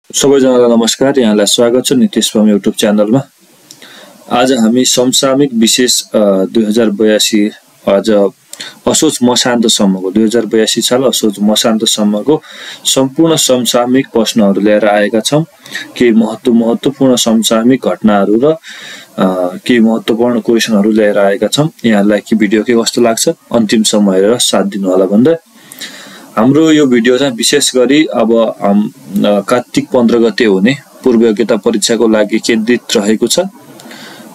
सबैजनालाई नमस्कार। यहाँलाई स्वागत छ नितेश फर्म युट्युब च्यानलमा। आज हामी समसामयिक विशेष 2082 आज असोज मसान्तसम्मको 2082 साल असोज मसान्तसम्मको सम्पूर्ण समसामयिक प्रश्नहरू लिएर आएका छौं। केही महत्त्वपूर्ण समसामयिक घटनाहरू र केही महत्त्वपूर्ण क्वेशनहरू लिएर आएका छौं। यहाँलाई के भिडियो के कस्तो लाग्छ अन्तिमसम्म हेरेर साथ दिनु होला भन्दै हाम्रो यो भिडियो चाहिँ विशेष गरी अब कार्तिक 15 गते हुने पूर्व योग्यता परीक्षाको लागि केन्द्रित रहेको छ।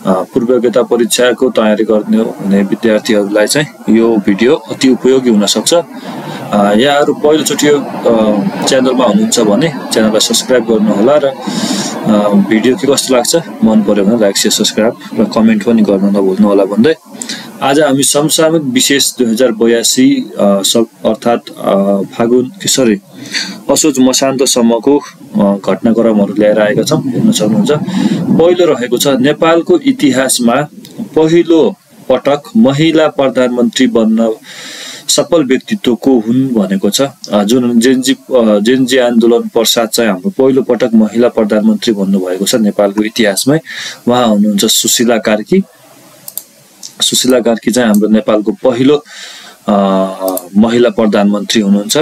पूर्व योग्यता परीक्षाको तयारी गर्ने हुने विद्यार्थीहरूलाई चाहिँ यो भिडियो अति उपयोगी हुन सक्छ। यहाँहरु पहिलोचोटि यो च्यानलमा हुनुहुन्छ भने च्यानललाई सब्स्क्राइब गर्नु होला र भिडियो के कस्तो लाग्छ मन पर्यो भने लाइक शेयर सब्स्क्राइब र कमेन्ट पनि गर्न नभुल्नु होला भन्दै आज हामी समसामयिक विशेष 2082 अर्थात फागुन असोज मसान्तसम्मको घटनाक्रमहरू ल्याएर आएका छौं। हेर्न सक्नुहुन्छ। पहिलो रहेको छ नेपालको इतिहासमा पहिलो पटक महिला प्रधानमन्त्री बन्न सफल व्यक्तित्व को हुन् भनेको छ। जुन जेनजी आन्दोलन पश्चात चाहिँ हाम्रो पहिलो पटक महिला प्रधानमन्त्री बन्नु भएको छ नेपालको इतिहासमै। उहाँ हुनुहुन्छ सुशीला कार्की। सुशीला कार्की चाहिँ हाम्रो नेपालको पहिलो महिला प्रधानमन्त्री हुनुहुन्छ।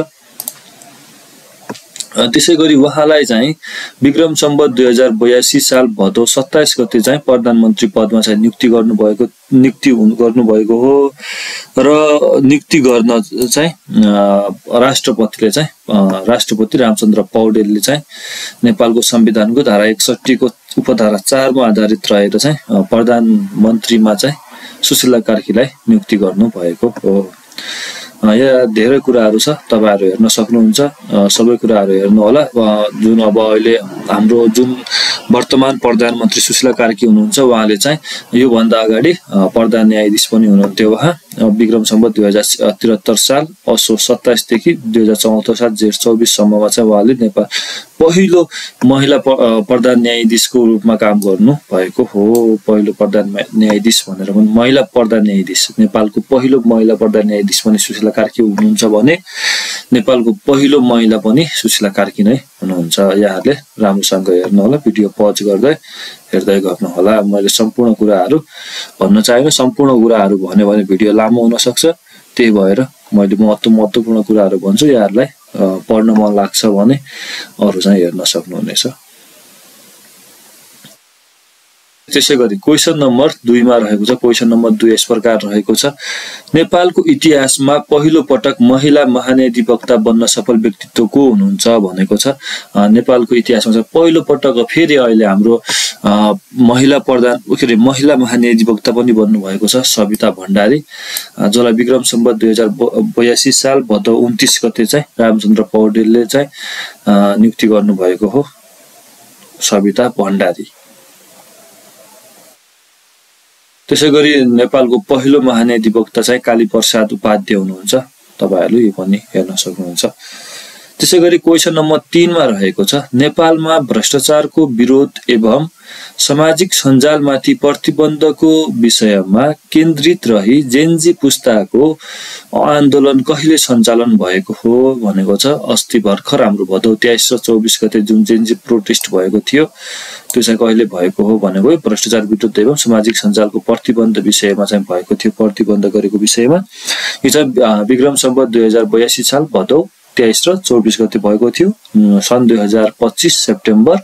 त्यसैगरी उहाँलाई चाहिँ विक्रम सम्वत 2082 साल भदौ 27 गते चाहिँ प्रधानमन्त्री पदमा चाहिँ नियुक्ति गर्नुभएको हो र नियुक्ति गर्न चाहिँ राष्ट्रपति रामचन्द्र पौडेलले चाहिँ नेपालको संविधानको धारा 61 को उपधारा 4 मा आधारित रहेर चाहिँ प्रधानमन्त्रीमा चाहिँ सुशीला कार्कीलाई नियुक्ति गर्नु भएको हो। यहाँ धेरै कुराहरू छ, तपाईहरु हेर्न सक्नुहुन्छ। सबै कुराहरू हेर्नु होला। जुन अब अहिले हाम्रो जुन वर्तमान प्रधानमन्त्री सुशीला कार्की हुनुहुन्छ उहाँले चाहिँ यो भन्दा अगाडि प्रधान न्यायाधीश पनि हुनुहुन्थ्यो। उहाँ विक्रम सम्वत 2073 साल असोज 27 देखि 2074 साल जेठ 24 सम्ममा चाहिँ उहाँले नेपाल पहिलो महिला प्रधान न्यायाधीशको रूपमा काम गर्नु भएको हो। पहिलो प्रधान न्यायाधीश भनेर पनि महिला प्रधान न्यायाधीश नेपालको पहिलो महिला प्रधान न्यायाधीश पनि सुशीला कार्की हुनुहुन्छ भने नेपालको पहिलो महिला पनि सुशीला कार्की नै हुनुहुन्छ। यहाँहरुले राम्रोसँग हेर्नु होला। भिडियो पज गर्दै हेर्दै गर्नु होला। मैले सम्पूर्ण कुराहरू भन्न चाहेको सम्पूर्ण कुराहरू भन्यो भने भिडियो लामो हुन सक्छ। त्यही भएर मैले महत्त्वपूर्ण कुराहरू भन्छु। यहाँहरुलाई पढ्न मन लाग्छ भने अरु चाहिँ हेर्न सक्नुहुनेछ। त्यसैगरी क्वेशन नम्बर 2 मा रहेको छ। क्वेशन नम्बर 2 यस प्रकार रहेको छ। नेपालको इतिहासमा पहिलो पटक महिला महाधिवक्ता बन्न सफल व्यक्तित्व को हुनुहुन्छ भनेको छ। नेपालको इतिहासमा चाहिँ पहिलो पटक फेरि अहिले हाम्रो महिला महाधिवक्ता पनि बन्नु भएको छ सविता भण्डारी, जसलाई विक्रम सम्वत 2082 साल भदौ 29 गते चाहिँ रामचन्द्र पौडेलले चाहिँ नियुक्ति गर्नु भएको हो। सविता भण्डारी। त्यसैगरी नेपालको पहिलो महाधिवक्ता चाहिँ काली प्रसाद उपाध्याय हुनुहुन्छ। तपाईहरुले यो पनि हेर्न सक्नुहुन्छ। त्यसैगरी क्वेशन नम्बर 3 मा रहेको छ। नेपालमा भ्रष्टाचारको विरोध एवं सामाजिक सञ्जालमाथि प्रतिबन्धको विषयमा केन्द्रित रही जेनजी पुस्ताको आन्दोलन कहिले सञ्चालन भएको हो भनेको छ। अस्ति भर्खर हाम्रो भदौ 23 र 24 गते जुन जेनजी प्रोटेस्ट भएको थियो त्यो चाहिँ कहिले भएको हो भनेको भ्रष्टाचार विरुद्ध एवं सामाजिक सञ्जालको प्रतिबन्ध विषयमा चाहिँ भएको थियो। प्रतिबन्ध गरेको विषयमा यो चाहिँ विक्रम सम्वत 2082 साल भदौ 23 र 24 गते भएको थियो। सन् 2025 सेप्टेम्बर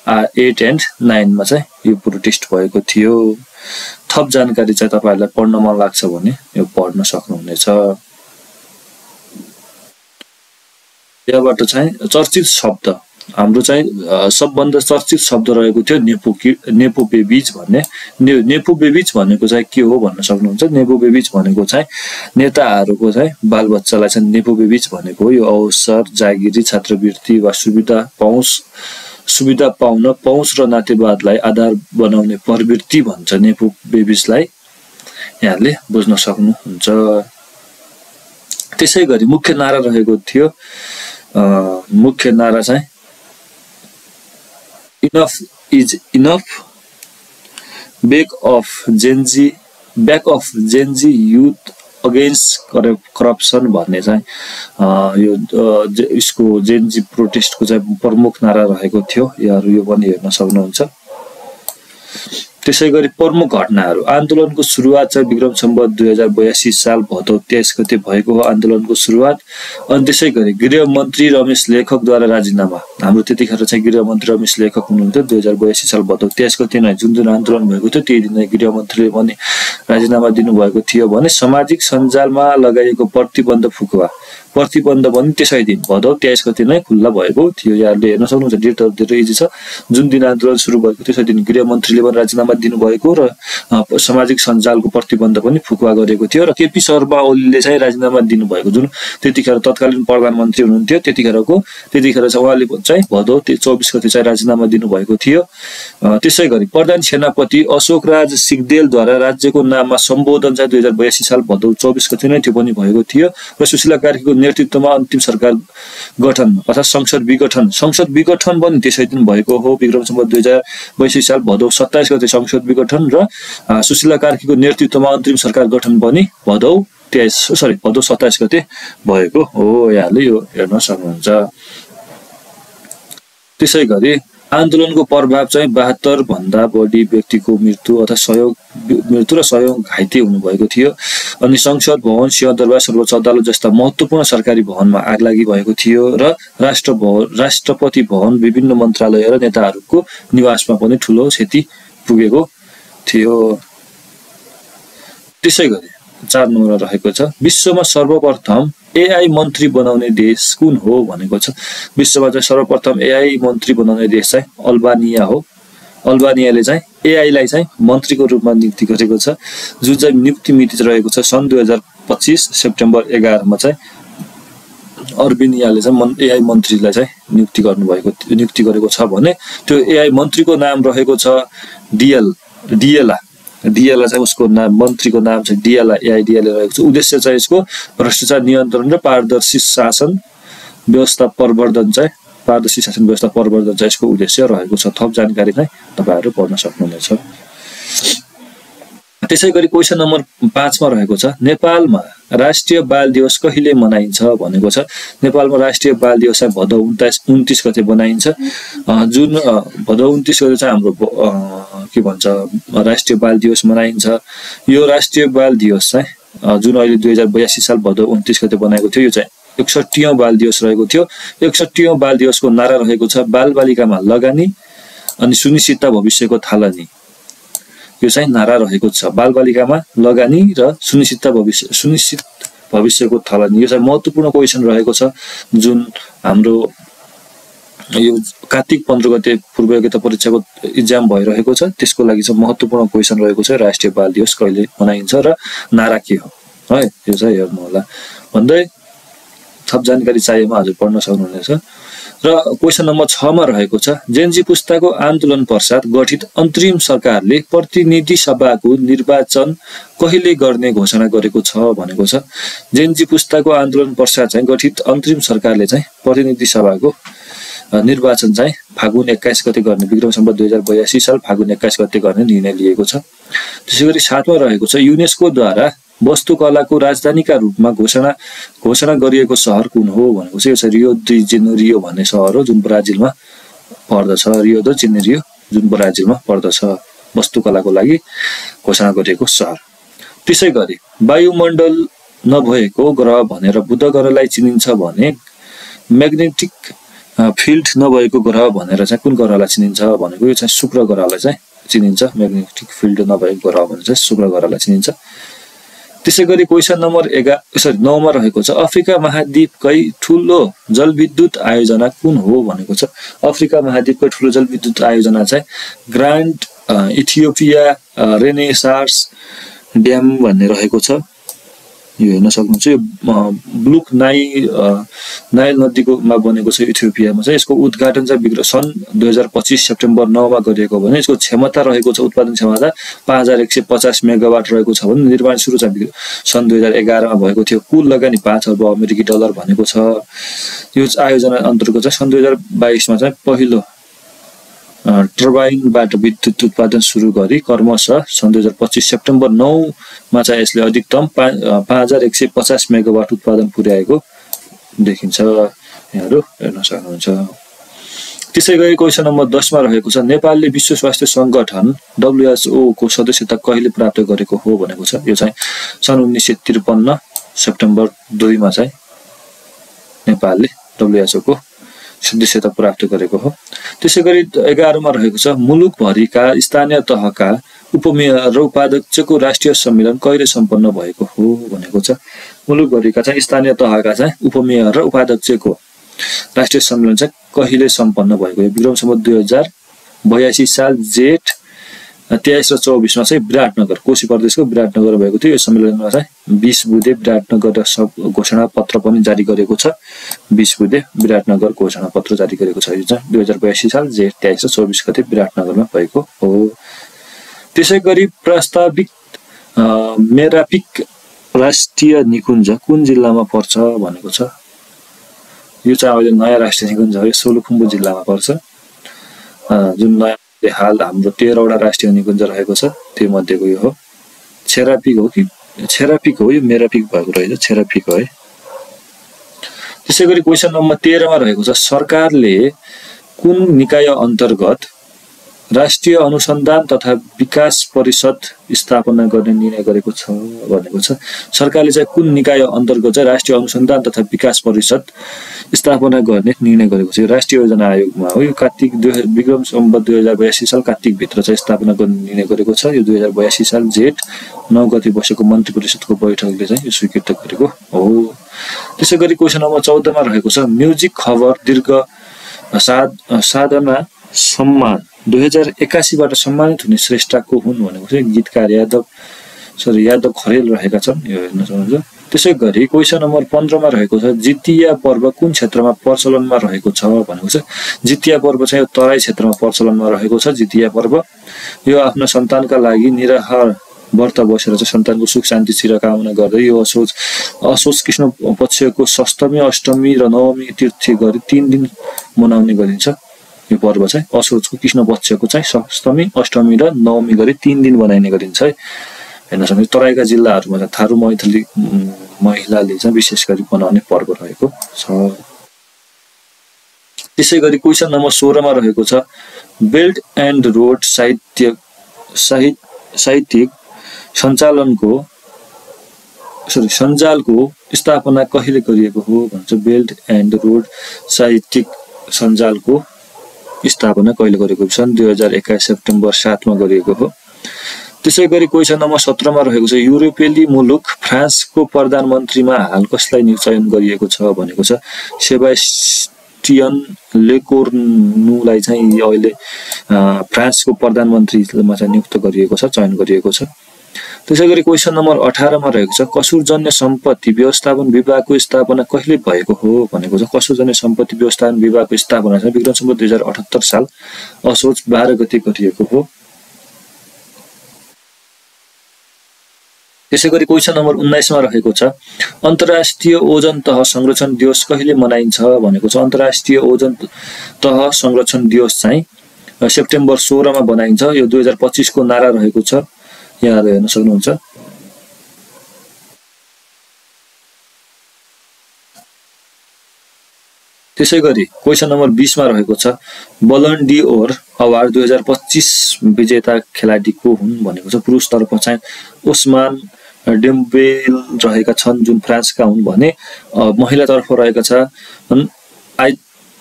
8 and 9 मा चाहिँ यो प्रोटेस्ट भएको थियो। थप जानकारी चाहिँ तपाईहरुलाई पढ्न मन लाग्छ भने यो पढ्न सक्नुहुनेछ। यहाँबाट चाहिँ चर्चित शब्द हाम्रो चाहिँ सबभन्दा चर्चित शब्द रहेको थियो नेपो बेबिज भन्ने। नेपो बेबिज भनेको चाहिँ के हो भन्न सक्नुहुन्छ। नेपो बेबिज भनेको चाहिँ नेताहरूको चाहिँ बालबच्चालाई चाहिँ नेपो बेबिज भनेको हो। यो अवसर जागिरी छात्रवृत्ति वा सुविधा पाउन पहुँच र नातेवादलाई आधार बनाउने प्रवृत्ति भन्छ नेपो बेबिजलाई। यहाँले बुझ्न सक्नुहुन्छ। त्यसैगरी मुख्य नारा रहेको थियो। मुख्य नारा चाहिँ Enough is enough. Back of Gen Z youth against corruption भन्ने चाहिँ यो यसको जेनजी प्रोटेस्टको चाहिँ प्रमुख नारा रहेको थियो। यहाँहरू यो पनि हेर्न सक्नुहुन्छ। त्यसै गरी प्रमुख घटनाहरू आन्दोलनको सुरुवात चाहिँ विक्रम सम्वत 2082 साल भदौ 23 गते भएको हो आन्दोलनको सुरुवात। अनि त्यसै गरी गृहमन्त्री रमेश लेखकद्वारा राजीनामा, हाम्रो त्यतिखेर चाहिँ गृहमन्त्री रमेश लेखक हुनुहुन्थ्यो। 2082 साल भदौ 23 गते नै जुन आन्दोलन भएको थियो त्यही दिन गृहमन्त्रीले पनि राजीनामा दिनुभएको थियो भने सामाजिक सञ्जालमा लगाइएको प्रतिबन्ध फुकुवा प्रतिबन्ध पनि त्यसै दिन भदौ 23 गते नै खुल्ला भएको थियो। यहाँले हेर्न सक्नुहुन्छ, डेटहरू धेरै इजी छ। जुन दिन आन्दोलन सुरु भएको त्यसै दिन गृहमन्त्रीले पनि राजीनामा दिनुभएको र सामाजिक सञ्जालको प्रतिबन्ध पनि फुकुवा गरेको थियो र केपी शर्मा ओलीले चाहिँ राजीनामा दिनुभएको, जुन त्यतिखेर तत्कालीन प्रधानमन्त्री हुनुहुन्थ्यो त्यतिखेर चाहिँ उहाँले चाहिँ भदौ 24 गते चाहिँ राजीनामा दिनुभएको थियो। त्यसै गरी प्रधान सेनापति अशोकराज सिग्देलद्वारा राज्यको नाममा सम्बोधन चाहिँ 2082 साल भदौ 24 गते नै त्यो पनि भएको थियो र सुशीला कार्कीको नेतृत्वमा अन्तिम सरकार गठन अर्थात् संसद विघटन पनि त्यसै दिन भएको हो। विक्रम सम्वत 2082 साल भदौ 27 गते संसद विघटन र सुशीला कार्कीको नेतृत्वमा अन्तिम सरकार गठन पनि भदौ 27 गते भएको हो। यहाँले यो हेर्न सक्नुहुन्छ। त्यसै गरी आन्दोलनको प्रभाव चाहिँ 72 भन्दा बढी व्यक्तिको मृत्यु अथवा 100 घाइते हुनुभएको थियो। अनि संसद भवन, सिंहदरबार, सर्वोच्च अदालत जस्ता महत्त्वपूर्ण सरकारी भवनमा आगलागी भएको थियो र राष्ट्रपति भवन, विभिन्न मन्त्रालय र नेताहरूको निवासमा पनि ठूलो क्षति पुगेको थियो। त्यसै गरी 4 नम्बर रहेको छ विश्वमा सर्वप्रथम एआई मन्त्री बनाउने देश कुन हो भनेको छ। विश्वमा चाहिँ सर्वप्रथम एआई मन्त्री बनाउने देश चाहिँ अल्बानिया हो। अल्बानियाले चाहिँ एआईलाई चाहिँ मन्त्रीको रूपमा नियुक्ति गरेको छ। जुन चाहिँ नियुक्ति मिति रहेको छ सन् 2025 सेप्टेम्बर 11 मा चाहिँ अर्मेनियाले चाहिँ एआई मन्त्रीलाई चाहिँ नियुक्ति गरेको छ भने त्यो एआई मन्त्रीको नाम रहेको छ डिएला चाहिँ उसको नाम, मन्त्रीको नाम चाहिँ डिएला रहेको छ। उद्देश्य चाहिँ यसको भ्रष्टाचार नियन्त्रण र पारदर्शी शासन व्यवस्था प्रवर्धन चाहिँ यसको उद्देश्य रहेको छ। थप जानकारी चाहिँ तपाईहरु पढ्न सक्नुहुनेछ। त्यसै गरी क्वेशन नम्बर 5 मा रहेको छ नेपालमा राष्ट्रिय बाल दिवस कहिले मनाइन्छ भनेको छ। नेपालमा राष्ट्रिय बाल दिवस चाहिँ भदौ 29 गते मनाइन्छ। जुन भदौ 29 गते चाहिँ हाम्रो के भन्छ राष्ट्रिय बाल दिवस मनाइन्छ। यो राष्ट्रिय बाल दिवस चाहिँ जुन अहिले 2082 साल भदौ 29 गते बनाएको थियो, यो चाहिँ 61औं बाल दिवस रहेको थियो। 61औं बाल दिवसको नारा रहेको छ बालबालिकामा लगानी अनि सुनिश्चितता भविष्यको थालनी। यो चाहिँ नारा रहेको छ, बालबालिकामा लगानी र सुनिश्चित भविष्यको थालनी। यो चाहिँ महत्त्वपूर्ण क्वेशन रहेको छ जुन हाम्रो यो कार्तिक 15 गते पूर्व योग्यता परीक्षाको इक्जाम भइरहेको छ। त्यसको लागि चाहिँ महत्त्वपूर्ण क्वेशन रहेको छ राष्ट्रिय बाल दिवस कहिले मनाइन्छ र नारा के हो है, यो चाहिँ हेर्नु होला भन्दै थप जानकारी चाहिएमा हजुर पढ्न सक्नुहुनेछ। र क्वेशन नम्बर 6 मा रहेको छ जेनजी पुस्ताको आन्दोलन पश्चात गठित अन्तरिम सरकारले प्रतिनिधि सभाको निर्वाचन कहिले गर्ने घोषणा गरेको छ भनेको छ। जेनजी पुस्ताको आन्दोलन पश्चात चाहिँ गठित अन्तरिम सरकारले चाहिँ प्रतिनिधि सभाको निर्वाचन चाहिँ फागुन 21 गते गर्ने, विक्रम सम्वत 2082 साल फागुन 21 गते गर्ने निर्णय लिएको छ। त्यसैगरी 7 मा रहेको छ युनेस्को द्वारा वास्तुकलाको राजधानीका रूपमा घोषणा गरिएको सहर कुन हो भनेको छ। यो चाहिँ रियो डी जेनेरियो भन्ने सहर हो जुन ब्राजिलमा पर्दछ। रियो डी जेनेरियो जुन ब्राजिलमा पर्दछ, वास्तुकलाको लागि घोषणा गरिएको सहर। त्यसै गरी वायुमण्डल नभएको ग्रह भनेर बुध ग्रहलाई चिनिन्छ भने म्याग्नेटिक फिल्ड नभएको ग्रह भनेर चाहिँ कुन ग्रहलाई चिनिन्छ भनेको यो चाहिँ शुक्र ग्रहलाई चाहिँ चिनिन्छ। म्याग्नेटिक फिल्ड नभएको ग्रह भनेर चाहिँ शुक्र ग्रहलाई चिनिन्छ। त्यसै गरी क्वेशन नम्बर 9 मा रहेको छ अफ्रिका महाद्वीपकै ठूलो जलविद्युत आयोजना कुन हो भनेको छ। अफ्रिका महाद्वीपकै ठूलो जलविद्युत आयोजना चाहिँ ग्रान्ड इथियोपिया रेनेसान्स ड्याम भन्ने रहेको छ। यो हेर्न सक्नुहुन्छ। यो ब्लुक नाइल नदीकोमा बनेको छ इथियोपियामा चाहिँ। यसको उद्घाटन चाहिँ सन् 2025 सेप्टेम्बर 9 मा गरिएको भने यसको क्षमता रहेको छ, उत्पादन क्षमता 5150 मेगावाट रहेको छ भने निर्माण सुरु चाहिँ सन् 2011 मा भएको थियो। कुल लगानी 5 अर्ब अमेरिकी डलर भनेको छ। यो आयोजना अन्तर्गत चाहिँ सन् 2022 मा चाहिँ पहिलो टर्बाइनबाट विद्युत उत्पादन सुरु गरी क्रमशः सन् 2025 सेप्टेम्बर 9 मा चाहिँ यसले अधिकतम 5150 मेगावाट उत्पादन पुर्याएको देखिन्छ। यहाँहरू हेर्न सक्नुहुन्छ। त्यसै गरी क्वेसन नम्बर 10 मा रहेको छ नेपालले विश्व स्वास्थ्य संगठन WHO को सदस्यता कहिले प्राप्त गरेको हो भनेको छ। यो चाहिँ सन् 1953 सेप्टेम्बर 2 मा चाहिँ नेपालले WHO को सदस्यता प्राप्त गरेको हो। त्यसै गरी 11 मा रहेको छ मुलुकभरिका स्थानीय तहका उपमेयर र उपाध्यक्षको राष्ट्रिय सम्मेलन कहिले सम्पन्न भएको हो भनेको छ। मुलुकभरिका चाहिँ स्थानीय तहका चाहिँ उपमेयर र उपाध्यक्षको राष्ट्रिय सम्मेलन चाहिँ कहिले सम्पन्न भएको हो। विक्रम सम्वत 2082 साल जेठ 23 र 24 मा चाहिँ विराटनगर कोशी प्रदेशको विराटनगर भएको थियो। यो सम्मेलनमा चाहिँ 20 बुँदे विराटनगर घोषणा पत्र पनि जारी गरेको छ। 20 बुँदे विराटनगर घोषणा पत्र जारी गरेको छ। यो चाहिँ 2082 साल जेठ 23 र 24 गते विराटनगरमा भएको हो। त्यसै गरी प्रस्तावित मेरापिक राष्ट्रिय निकुञ्ज कुन जिल्लामा पर्छ भनेको छ। यो चाहिँ अहिले नयाँ राष्ट्रिय निकुञ्ज हो। यो सोलुखुम्बु जिल्लामा पर्छ। जुन नयाँ हाल हाम्रो 13 वटा राष्ट्रिय निकुञ्ज रहेको छ त्यो मध्येको यो हो। छेरापिक हो कि छेरापिक हो, यो मेरापिक भएको रहेछ, छेरापिक हो है। त्यसै गरी क्वेसन नम्बर 13 मा रहेको छ सरकारले कुन निकाय अन्तर्गत राष्ट्रिय अनुसन्धान तथा विकास परिषद स्थापना गर्ने निर्णय गरेको छ भनेको छ। सरकारले चाहिँ कुन निकाय अन्तर्गत चाहिँ राष्ट्रिय अनुसन्धान तथा विकास परिषद स्थापना गर्ने निर्णय गरेको छ। यो राष्ट्रिय योजना आयोगमा हो। यो कार्तिक विक्रम सम्वत 2082 साल कार्तिक भित्र चाहिँ स्थापना गर्ने निर्णय गरेको छ। यो 2082 साल जेठ 9 गते बसेको मन्त्री परिषदको बैठकले चाहिँ यो स्वीकृत गरेको हो। त्यसै गरी क्वेसन नम्बर 14 मा रहेको छ म्युजिक खबर दीर्घ साधना सम्मान 2081 बाट सम्मानित हुने श्रेष्ठको हुन् भनेको चाहिँ गीतकार यादव खरेल रहेका छन्। यो हेर्न सक्नुहुन्छ। त्यसै गरी क्वेसन नम्बर 15 मा रहेको छ जितिया पर्व कुन क्षेत्रमा प्रचलनमा रहेको छ भनेको छ। जितिया पर्व चाहिँ तराई क्षेत्रमा प्रचलनमा रहेको छ। जितिया पर्व यो आफ्नो सन्तानका लागि निराहार व्रत बसेर चाहिँ सन्तानको सुख शान्ति चिरकामना गर्दै यो असोज कृष्ण पक्षको षष्ठमी अष्टमी र नवमी तीर्थ गरी 3 दिन मनाउने गरिन्छ। यो पर्व चाहिँ असोजको कृष्ण पक्षको चाहिँ षष्ठमी अष्टमी र नवमी गरी 3 दिन मनाइने गरिन्छ है। हेर्न सक्नुहुन्छ तराईका जिल्लाहरूमा चाहिँ थारू मैथिली महिलाले चाहिँ विशेष गरी मनाउने पर्व रहेको छ। त्यसै गरी क्वेसन नम्बर 16 मा रहेको छ बेल्ट एन्ड रोड साहित्यिक सञ्जालको स्थापना कहिले गरिएको हो भन्छ। बेल्ट एन्ड रोड साहित्यिक सञ्जालको स्थापना कहिले गरेको हो। सन् 2021 सेप्टेम्बर 7 मा गरिएको हो। त्यसै गरी क्वेसन नम्बर 17 मा रहेको छ युरोपेली मुलुक फ्रान्सको प्रधानमन्त्रीमा हाल कसलाई चयन गरिएको छ भनेको छ। सेबास्टियन लेकोर्नुलाई चाहिँ अहिले फ्रान्सको प्रधानमन्त्रीमा चाहिँ नियुक्त गरिएको छ, चयन गरिएको छ। त्यसै गरी क्वेसन नम्बर 18 मा रहेको छ कसुरजन्य सम्पत्ति व्यवस्थापन विभागको स्थापना कहिले भएको हो भनेको छ। कसुरजन्य सम्पत्ति व्यवस्थापन विभागको स्थापना चाहिँ विक्रम सम्वत 2078 साल असोज 12 गते गरिएको हो। त्यसै गरी क्वेसन नम्बर 19 मा रहेको छ अन्तर्राष्ट्रिय ओजन तह संरक्षण दिवस कहिले मनाइन्छ भनेको छ। अन्तर्राष्ट्रिय ओजन तह संरक्षण दिवस चाहिँ सेप्टेम्बर 16 मा मनाइन्छ। यो 2025 को नारा रहेको छ। यहाँहरू हेर्न सक्नुहुन्छ। त्यसै गरी क्वेसन नम्बर 20 मा रहेको छ बलन डिओर अवार्ड 2025 विजेता खेलाडी को हुन् भनेको छ। पुरुषतर्फ चाहिँ ओस्मान डेम्बेल रहेका छन् जुन फ्रान्सका हुन् भने महिलातर्फ रहेका छ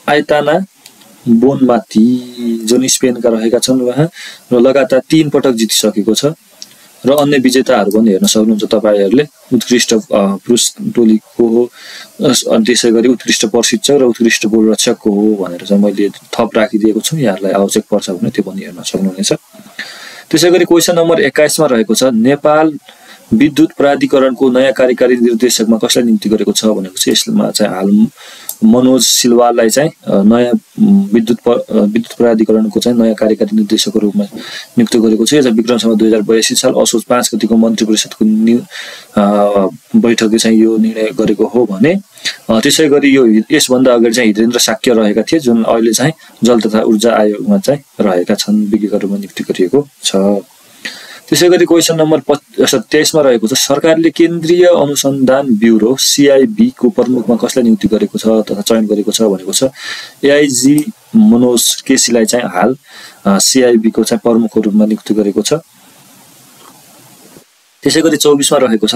आइताना बोनमाती जुन स्पेनका रहेका छन्। उहाँ र लगातार 3 पटक जितिसकेको छ। र अन्य विजेताहरू पनि हेर्न सक्नुहुन्छ तपाईहरूले। उत्कृष्ट पुरुष टोलीको हो, त्यसै गरी उत्कृष्ट प्रशिक्षक र उत्कृष्ट गोलरक्षकको हो भनेर चाहिँ मैले थप राखिदिएको छु। यहाँहरूलाई आवश्यक पर्छ भने त्यो पनि हेर्न सक्नुहुनेछ। त्यसै गरी क्वेसन नम्बर 21 मा रहेको छ नेपाल विद्युत प्राधिकरणको नयाँ कार्यकारी निर्देशकमा कसलाई नियुक्ति गरेको छ भनेको चाहिँ यसमा चाहिँ हाल मनोज सिलवाललाई चाहिँ नयाँ विद्युत प्राधिकरणको चाहिँ नयाँ कार्यकारी निर्देशकको रूपमा नियुक्त गरेको छ। यो चाहिँ विक्रम सम्वत 2082 साल असोज 5 गतिको मन्त्री परिषदको बैठकले चाहिँ यो निर्णय गरेको हो भने त्यसै गरी यो यसभन्दा अगाडि चाहिँ हिरेन्द्र साक्य रहेका थिए जुन अहिले चाहिँ जल तथा ऊर्जा आयोगमा चाहिँ रहेका छन्, विज्ञका रूपमा नियुक्ति गरिएको छ। त्यसै गरी क्वेसन नम्बर 23 मा रहेको छ सरकारले केन्द्रीय अनुसन्धान ब्युरो CIB को प्रमुखमा कसलाई नियुक्ति गरेको छ तथा चयन गरेको छ भनेको छ AIG मनोज केसीलाई चाहिँ हाल CIB को चाहिँ प्रमुखको रूपमा नियुक्ति गरेको छ। त्यसै गरी 24 मा रहेको छ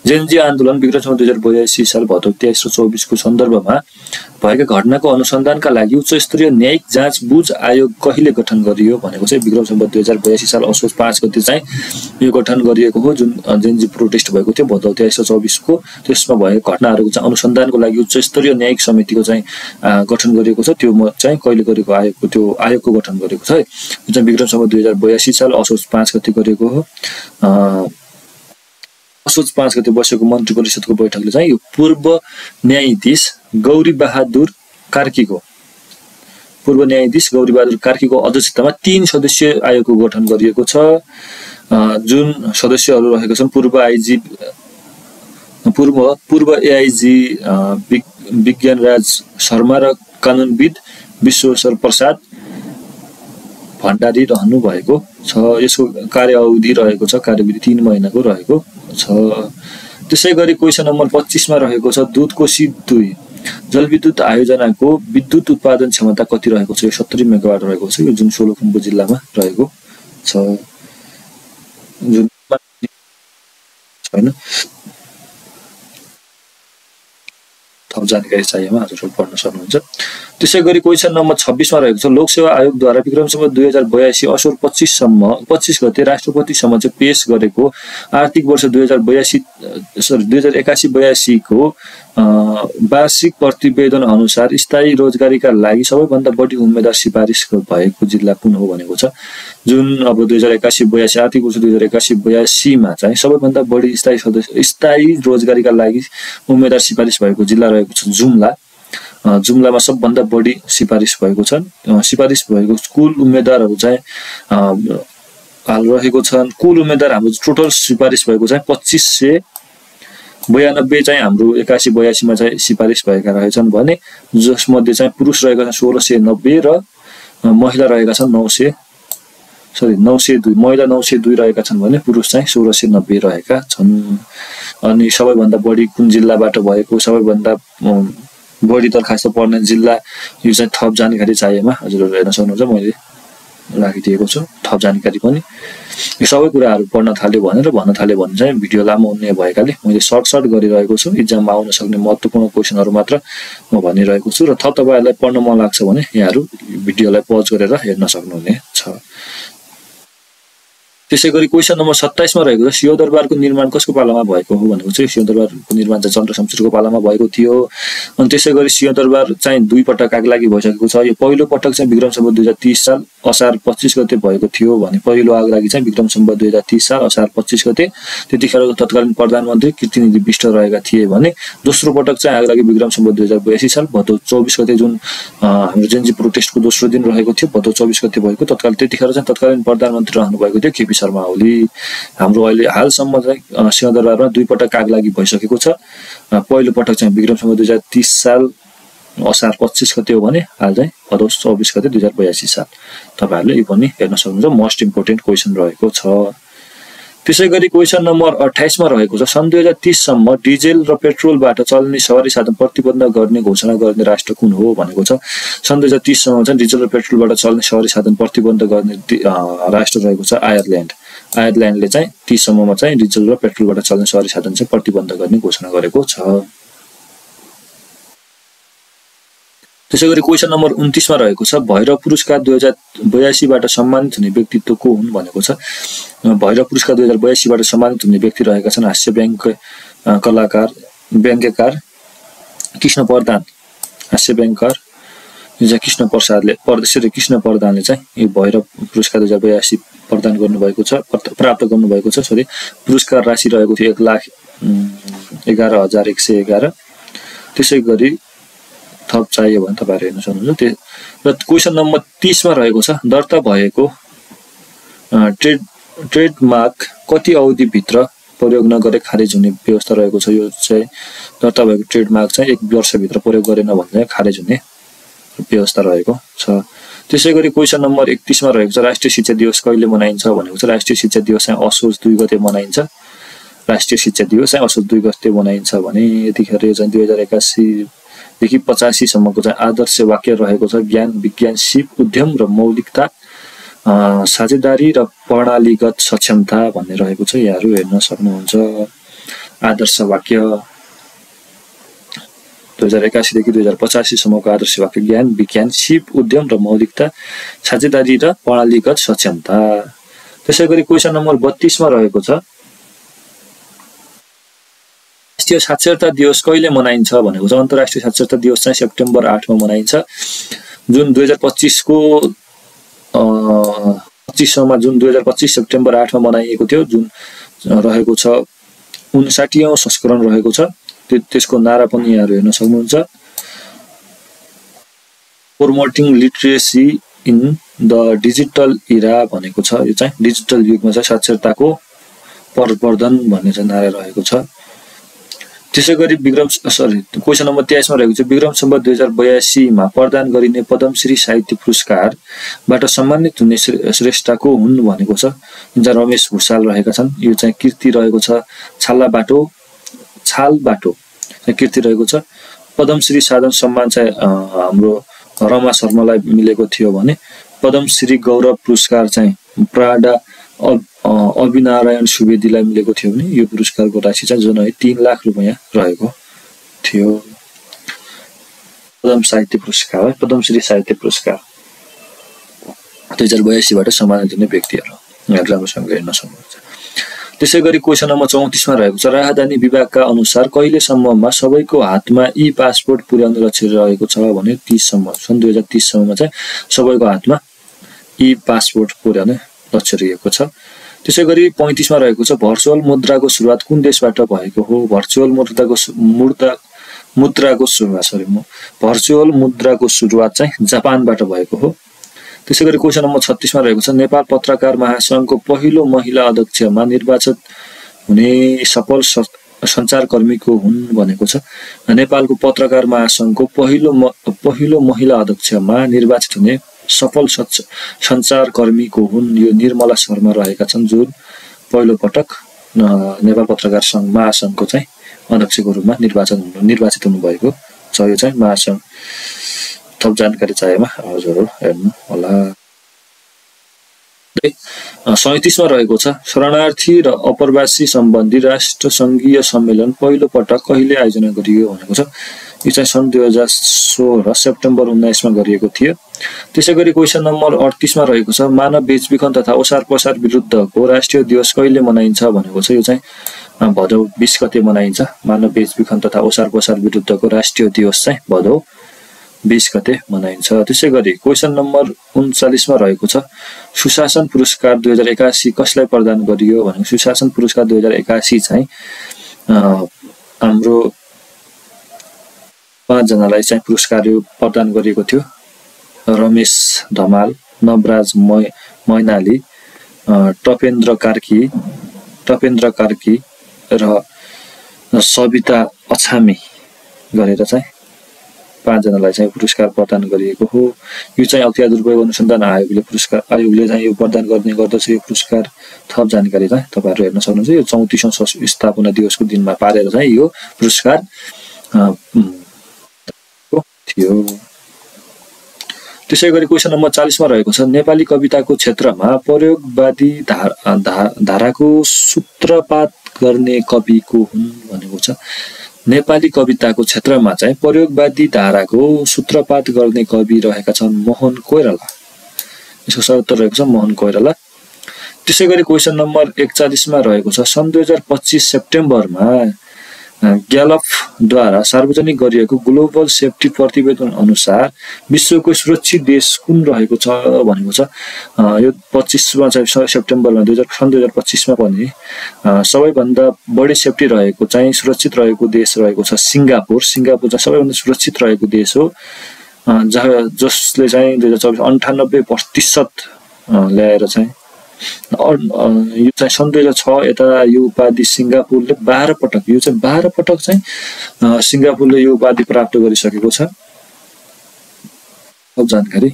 जेनजी आन्दोलन विक्रम सम्वत 2082 साल भदौ 23 र 24 को सन्दर्भमा भएका घटनाको अनुसन्धानका लागि उच्च स्तरीय न्यायिक जाँच बुझ आयोग कहिले गठन गरियो भनेको चाहिँ विक्रम सम्वत 2082 साल असोज 5 गते चाहिँ यो गठन गरिएको हो। जुन जेनजी प्रोटेस्ट भएको थियो भदौ 23 र 24 को त्यसमा भएको घटनाहरूको चाहिँ अनुसन्धानको लागि उच्च स्तरीय न्यायिक समितिको चाहिँ गठन गरिएको छ। त्यो चाहिँ कहिले गरेको आयोगको त्यो आयोगको गठन गरेको छ। यो चाहिँ विक्रम सम्वत 2082 साल असोज 5 गते गरेको हो। असोज 5 गते बसेको मन्त्री परिषदको बैठकले चाहिँ यो पूर्व न्यायाधीश गौरी बहादुर कार्कीको अध्यक्षतामा 3 सदस्यीय आयोगको गठन गरिएको छ। जुन सदस्यहरू रहेका छन् पूर्व AIG विज्ञानराज शर्मा र कानुनविद विश्वेश्वर प्रसाद भण्डारी रहनु भएको छ। यसको कार्य अवधि रहेको छ, कार्यविधि 3 महिनाको रहेको छ। त्यसै गरी क्वेसन नम्बर 25 मा रहेको छ दुधकोशी 2 जलविद्युत आयोजनाको विद्युत उत्पादन क्षमता कति रहेको छ? यो 70 मेगावाट रहेको छ। यो जुन सोलुखुम्बु जिल्लामा रहेको छ। जुन छैन थप जानकारी चाहिएमा हजुरहरू पढ्न सक्नुहुन्छ। त्यसै गरी क्वेसन नम्बर 26 मा रहेको छ लोकसेवा आयोगद्वारा विक्रम सम्वत 2082 असोज 25 गते राष्ट्रपति समक्ष पेश गरेको आर्थिक वर्ष 2081-82 को वार्षिक प्रतिवेदन अनुसार स्थायी रोजगारीका लागि सबैभन्दा बढी उम्मेदवार सिफारिस भएको जिल्ला कुन हो भनेको छ। जुन अब 2081-82 आर्थिक वर्ष 2081-82 मा चाहिँ सबैभन्दा बढी स्थायी रोजगारीका लागि उम्मेदवार सिफारिस भएको जिल्ला रहेको छ जुम्ला। जुम्लामा सबभन्दा बढी सिफारिस भएको छन्। सिफारिस भएको कुल उम्मेदवारहरू चाहिँ हाल रहेको छन्। कुल उम्मेदवार हाम्रो टोटल सिफारिस भएको चाहिँ 2592 चाहिँ हाम्रो 81-82 मा चाहिँ सिफारिस भएका रहेछन् भने जसमध्ये चाहिँ पुरुष रहेका छन् 1690 र महिला रहेका छन् 902 महिला 902 रहेका छन् भने पुरुष चाहिँ 1690 रहेका छन्। अनि सबैभन्दा बढी कुन जिल्लाबाट भएको सबैभन्दा बढी दरखास्त पर्ने जिल्ला यो चाहिँ थप जानकारी चाहिएमा हजुरहरू हेर्न सक्नुहुन्छ। मैले राखिदिएको छु थप जानकारी पनि। यो सबै कुराहरू पढ्न थाल्यो भनेर भन्न थाल्यो भने चाहिँ भिडियो लामो हुने भएकाले मैले सर्ट गरिरहेको छु। इक्जाममा आउन सक्ने महत्त्वपूर्ण क्वेसनहरू मात्र म भनिरहेको छु र थप तपाईहरुलाई पढ्न मन लाग्छ भने यहाँहरू भिडियोलाई पज गरेर हेर्न सक्नुहुनेछ। त्यसै गरी क्वेसन नम्बर 27 मा रहेको छ सिंहदरबारको निर्माण कसको पालामा भएको हो भनेको चाहिँ सिंहदरबारको निर्माण चाहिँ चन्द्रशमशेरको पालामा भएको थियो। अनि त्यसै गरी सिंहदरबार चाहिँ 2 पटक आगलागी भइसकेको छ। यो पहिलो पटक चाहिँ विक्रम सम्वत 2030 साल असार 25 गते भएको थियो भने पहिलो आगलागी चाहिँ विक्रम सम्वत 2030 साल असार 25 गते त्यतिखेरको तत्कालीन प्रधानमन्त्री कीर्तिनिधि विष्ट रहेका थिए भने दोस्रो पटक चाहिँ आगलागी विक्रम सम्वत 2082 साल भदौ 24 गते जुन हाम्रो जेनजी प्रोटेस्टको दोस्रो दिन रहेको थियो भदौ 24 गते भएको। त्यतिखेर चाहिँ तत्कालीन प्रधानमन्त्री रहनु भएको थियो केपी शर्मा ओली। हाम्रो अहिले हालसम्म चाहिँ सिंहदरबारमा 2 पटक आगलागी भइसकेको छ। पहिलो पटक चाहिँ विक्रम सम्वत 2030 साल असार 25 गते हो भने हाल चाहिँ भदौ 24 गते 2082 साल। तपाईहरुले यो पनि हेर्न सक्नुहुन्छ। मोस्ट इम्पोर्टेन्ट क्वेसन रहेको छ। त्यसै गरी क्वेसन नम्बर 28 मा रहेको छ सन् 2030 सम्म डिजेल र पेट्रोलबाट चल्ने सवारी साधन प्रतिबन्ध गर्ने घोषणा गर्ने राष्ट्र कुन हो भनेको छ। सन् 2030 सम्म चाहिँ डिजेल र पेट्रोलबाट चल्ने सवारी साधन प्रतिबन्ध गर्ने राष्ट्र रहेको छ आयरल्यान्ड। आयरल्यान्डले चाहिँ 30 सम्ममा चाहिँ डिजेल र पेट्रोलबाट चल्ने सवारी साधन चाहिँ प्रतिबन्ध गर्ने घोषणा गरेको छ। त्यसै गरी क्वेसन नम्बर 29 मा रहेको छ भैरव पुरस्कार 2082 बाट सम्मानित हुने व्यक्तित्व को हुन् भनेको छ। भैरव पुरस्कार 2082 बाट सम्मानित हुने व्यक्ति रहेका छन् हास्य व्यङ्ग्यकार कृष्ण प्रधान। हास्य व्यङ्ग्यकार कृष्ण प्रसादले कृष्ण प्रधानले चाहिँ यो भैरव पुरस्कार 2082 प्रदान गर्नुभएको छ, प्राप्त गर्नुभएको छ। सरी, पुरस्कार राशि रहेको थियो 1,11,111। त्यसै गरी थप चाहियो भने तपाईँहरू हेर्न सक्नुहुन्छ। र क्वेसन नम्बर 30 मा रहेको छ दर्ता भएको ट्रेडमार्क कति अवधिभित्र प्रयोग नगरे खारेज हुने व्यवस्था रहेको छ। यो चाहिँ दर्ता भएको ट्रेडमार्क चाहिँ 1 वर्षभित्र प्रयोग गरेन भने खारेज हुने व्यवस्था रहेको छ। त्यसै गरी क्वेसन नम्बर 31 मा रहेको छ राष्ट्रिय शिक्षा दिवस कहिले मनाइन्छ भनेको छ। राष्ट्रिय शिक्षा दिवस चाहिँ असोज 2 गते मनाइन्छ। राष्ट्रिय शिक्षा दिवस चाहिँ असोज 2 गते मनाइन्छ भने यतिखेर यो चाहिँ 2081 देखि 85 सम्मको चाहिँ आदर्श वाक्य रहेको छ ज्ञान, विज्ञान, सिप, उद्यम र मौलिकता, साझेदारी र प्रणालीगत सक्षमता भन्ने रहेको छ। यहाँहरू हेर्न सक्नुहुन्छ। आदर्श वाक्य 2081 देखि 2085 सम्मको आदर्श वाक्य ज्ञान, विज्ञान, सिप, उद्यम र मौलिकता, साझेदारी र प्रणालीगत सक्षमता। त्यसै गरी क्वेसन नम्बर 32 मा रहेको छ राष्ट्रिय साक्षरता दिवस कहिले मनाइन्छ भनेको छ। अन्तर्राष्ट्रिय साक्षरता दिवस चाहिँ सेप्टेम्बर 8 मा मनाइन्छ। जुन 2025 को 2025 सेप्टेम्बर 8 मा मनाइएको थियो। जुन रहेको छ 59औं संस्करण रहेको छ। त्यसको नारा पनि यहाँहरू हेर्न सक्नुहुन्छ। प्रोमोटिङ लिटरेसी इन द डिजिटल इरा भनेको छ। यो चाहिँ डिजिटल युगमा चाहिँ साक्षरताको प्रवर्धन भन्ने चाहिँ नारा रहेको छ। त्यसै गरी क्वेसन नम्बर 23 मा रहेको छ विक्रम सम्वत 2082 मा प्रदान गरिने पद्मश्री साहित्य पुरस्कारबाट सम्मानित हुने श्रेष्ठको हुन् भनेको छ। जुन रमेश भुसाल रहेका छन्। यो चाहिँ कीर्ति रहेको छ। छाल बाटो कीर्ति रहेको छ। पद्मश्री साधन सम्मान चाहिँ हाम्रो रमा शर्मालाई मिलेको थियो भने पद्मश्री गौरव पुरस्कार चाहिँ प्राडा अभिनारायण सुवेदीलाई मिलेको थियो भने यो पुरस्कारको राशि चाहिँ जुन 3 लाख रुपैयाँ रहेको थियो। पद्मश्री साहित्य पुरस्कार 2082 बाट सम्मानित हुने व्यक्तिहरू यहाँले राम्रोसँग हेर्न सक्नुहुन्छ। त्यसै गरी क्वेसन नम्बर 34 मा रहेको छ राजधानी विभागका अनुसार कहिलेसम्ममा सबैको हातमा ई पासपोर्ट पुर्याउने लक्ष्य रहेको छ भने 30 सम्म सन् 2030 सम्ममा चाहिँ सबैको हातमा ई पासपोर्ट पुर्याउने लक्ष्य रहेको छ। त्यसै गरी 35 मा रहेको छ भर्चुअल मुद्राको सुरुवात कुन देशबाट भएको हो। भर्चुअल मुद्राको सुरुवात चाहिँ जापानबाट भएको हो। त्यसै गरी क्वेसन नम्बर 36 मा रहेको छ नेपाल पत्रकार महासंघको पहिलो महिला अध्यक्षमा निर्वाचित हुने सफल सञ्चारकर्मीको हुन् भनेको छ। नेपालको पत्रकार महासंघको पहिलो महिला अध्यक्षमा निर्वाचित हुने सफल सञ्चारकर्मीको हुन्। यो निर्मला शर्मा रहेका छन् जुन पहिलो पटक नेपाल पत्रकार महासंघको चाहिँ अध्यक्षको रूपमा निर्वाचित हुनुभएको छ। यो चाहिँ महासंघ थप जानकारी चाहिएमा हजुरहरू हेर्नु होला। 37 मा रहेको छ शरणार्थी र अप्रवासी सम्बन्धी राष्ट्रसङ्घीय सम्मेलन पहिलो पटक कहिले आयोजना गरियो भनेको छ। यो चाहिँ सन् 2016 सेप्टेम्बर 19 मा गरिएको थियो। त्यसै गरी क्वेसन नम्बर 38 मा रहेको छ मानव बेचबिखन तथा ओसार पसार विरुद्धको राष्ट्रिय दिवस कहिले मनाइन्छ भनेको छ। यो चाहिँ भदौ 20 गते मनाइन्छ। मानव बेचबिखन तथा ओसार पसार विरुद्धको राष्ट्रिय दिवस चाहिँ भदौ 20 गते मनाइन्छ। त्यसै गरी क्वेसन नम्बर 39 मा रहेको छ सुशासन पुरस्कार 2081 कसलाई प्रदान गरियो भनेको सुशासन पुरस्कार 2081 चाहिँ हाम्रो 5 जनालाई चाहिँ पुरस्कार प्रदान गरिएको थियो। रमेश धमाल, नवराज मैनाली, टपेन्द्र कार्की र सविता अछामी गरेर चाहिँ 5 जनालाई चाहिँ पुरस्कार प्रदान गरिएको हो। यो चाहिँ अख्तियार दुरुपयोग अनुसन्धान आयोगले चाहिँ यो प्रदान गर्ने गर्दछ। यो पुरस्कार थप जानकारी चाहिँ तपाईहरु हेर्न सक्नुहुन्छ। यो 34औं स्थापना दिवसको दिनमा पारेर चाहिँ यो पुरस्कार थियो। त्यसै गरी क्वेसन नम्बर 40 मा रहेको छ नेपाली कविताको क्षेत्रमा प्रयोगवादी धाराको सूत्रपात गर्ने कविको हुन् भनेको छ। नेपाली कविताको क्षेत्रमा चाहिँ प्रयोगवादी धाराको सूत्रपात गर्ने कवि रहेका छन् मोहन कोइराला। यसको सही उत्तर रहेको छ मोहन कोइराला। त्यसै गरी क्वेसन नम्बर 41 मा रहेको छ सन् 2025 सेप्टेम्बरमा ग्यालपद्वारा सार्वजनिक गरिएको ग्लोबल सेफ्टी प्रतिवेदन अनुसार विश्वको सुरक्षित देश कुन रहेको छ भनेको छ। यो 25मा चाहिँ सेप्टेम्बरमा 2025 मा पनि सबैभन्दा बढी सेफ्टी रहेको चाहिँ सुरक्षित रहेको देश रहेको छ सिङ्गापुर। सिङ्गापुर चाहिँ सबैभन्दा सुरक्षित रहेको देश हो, जसले चाहिँ 2024 98% ल्याएर चाहिँ यो चाहिँ सन् 2006 यता यो उपाधि सिङ्गापुरले 12 पटक, यो चाहिँ 12 पटक चाहिँ सिङ्गापुरले यो उपाधि प्राप्त गरिसकेको छ। अब जानकारी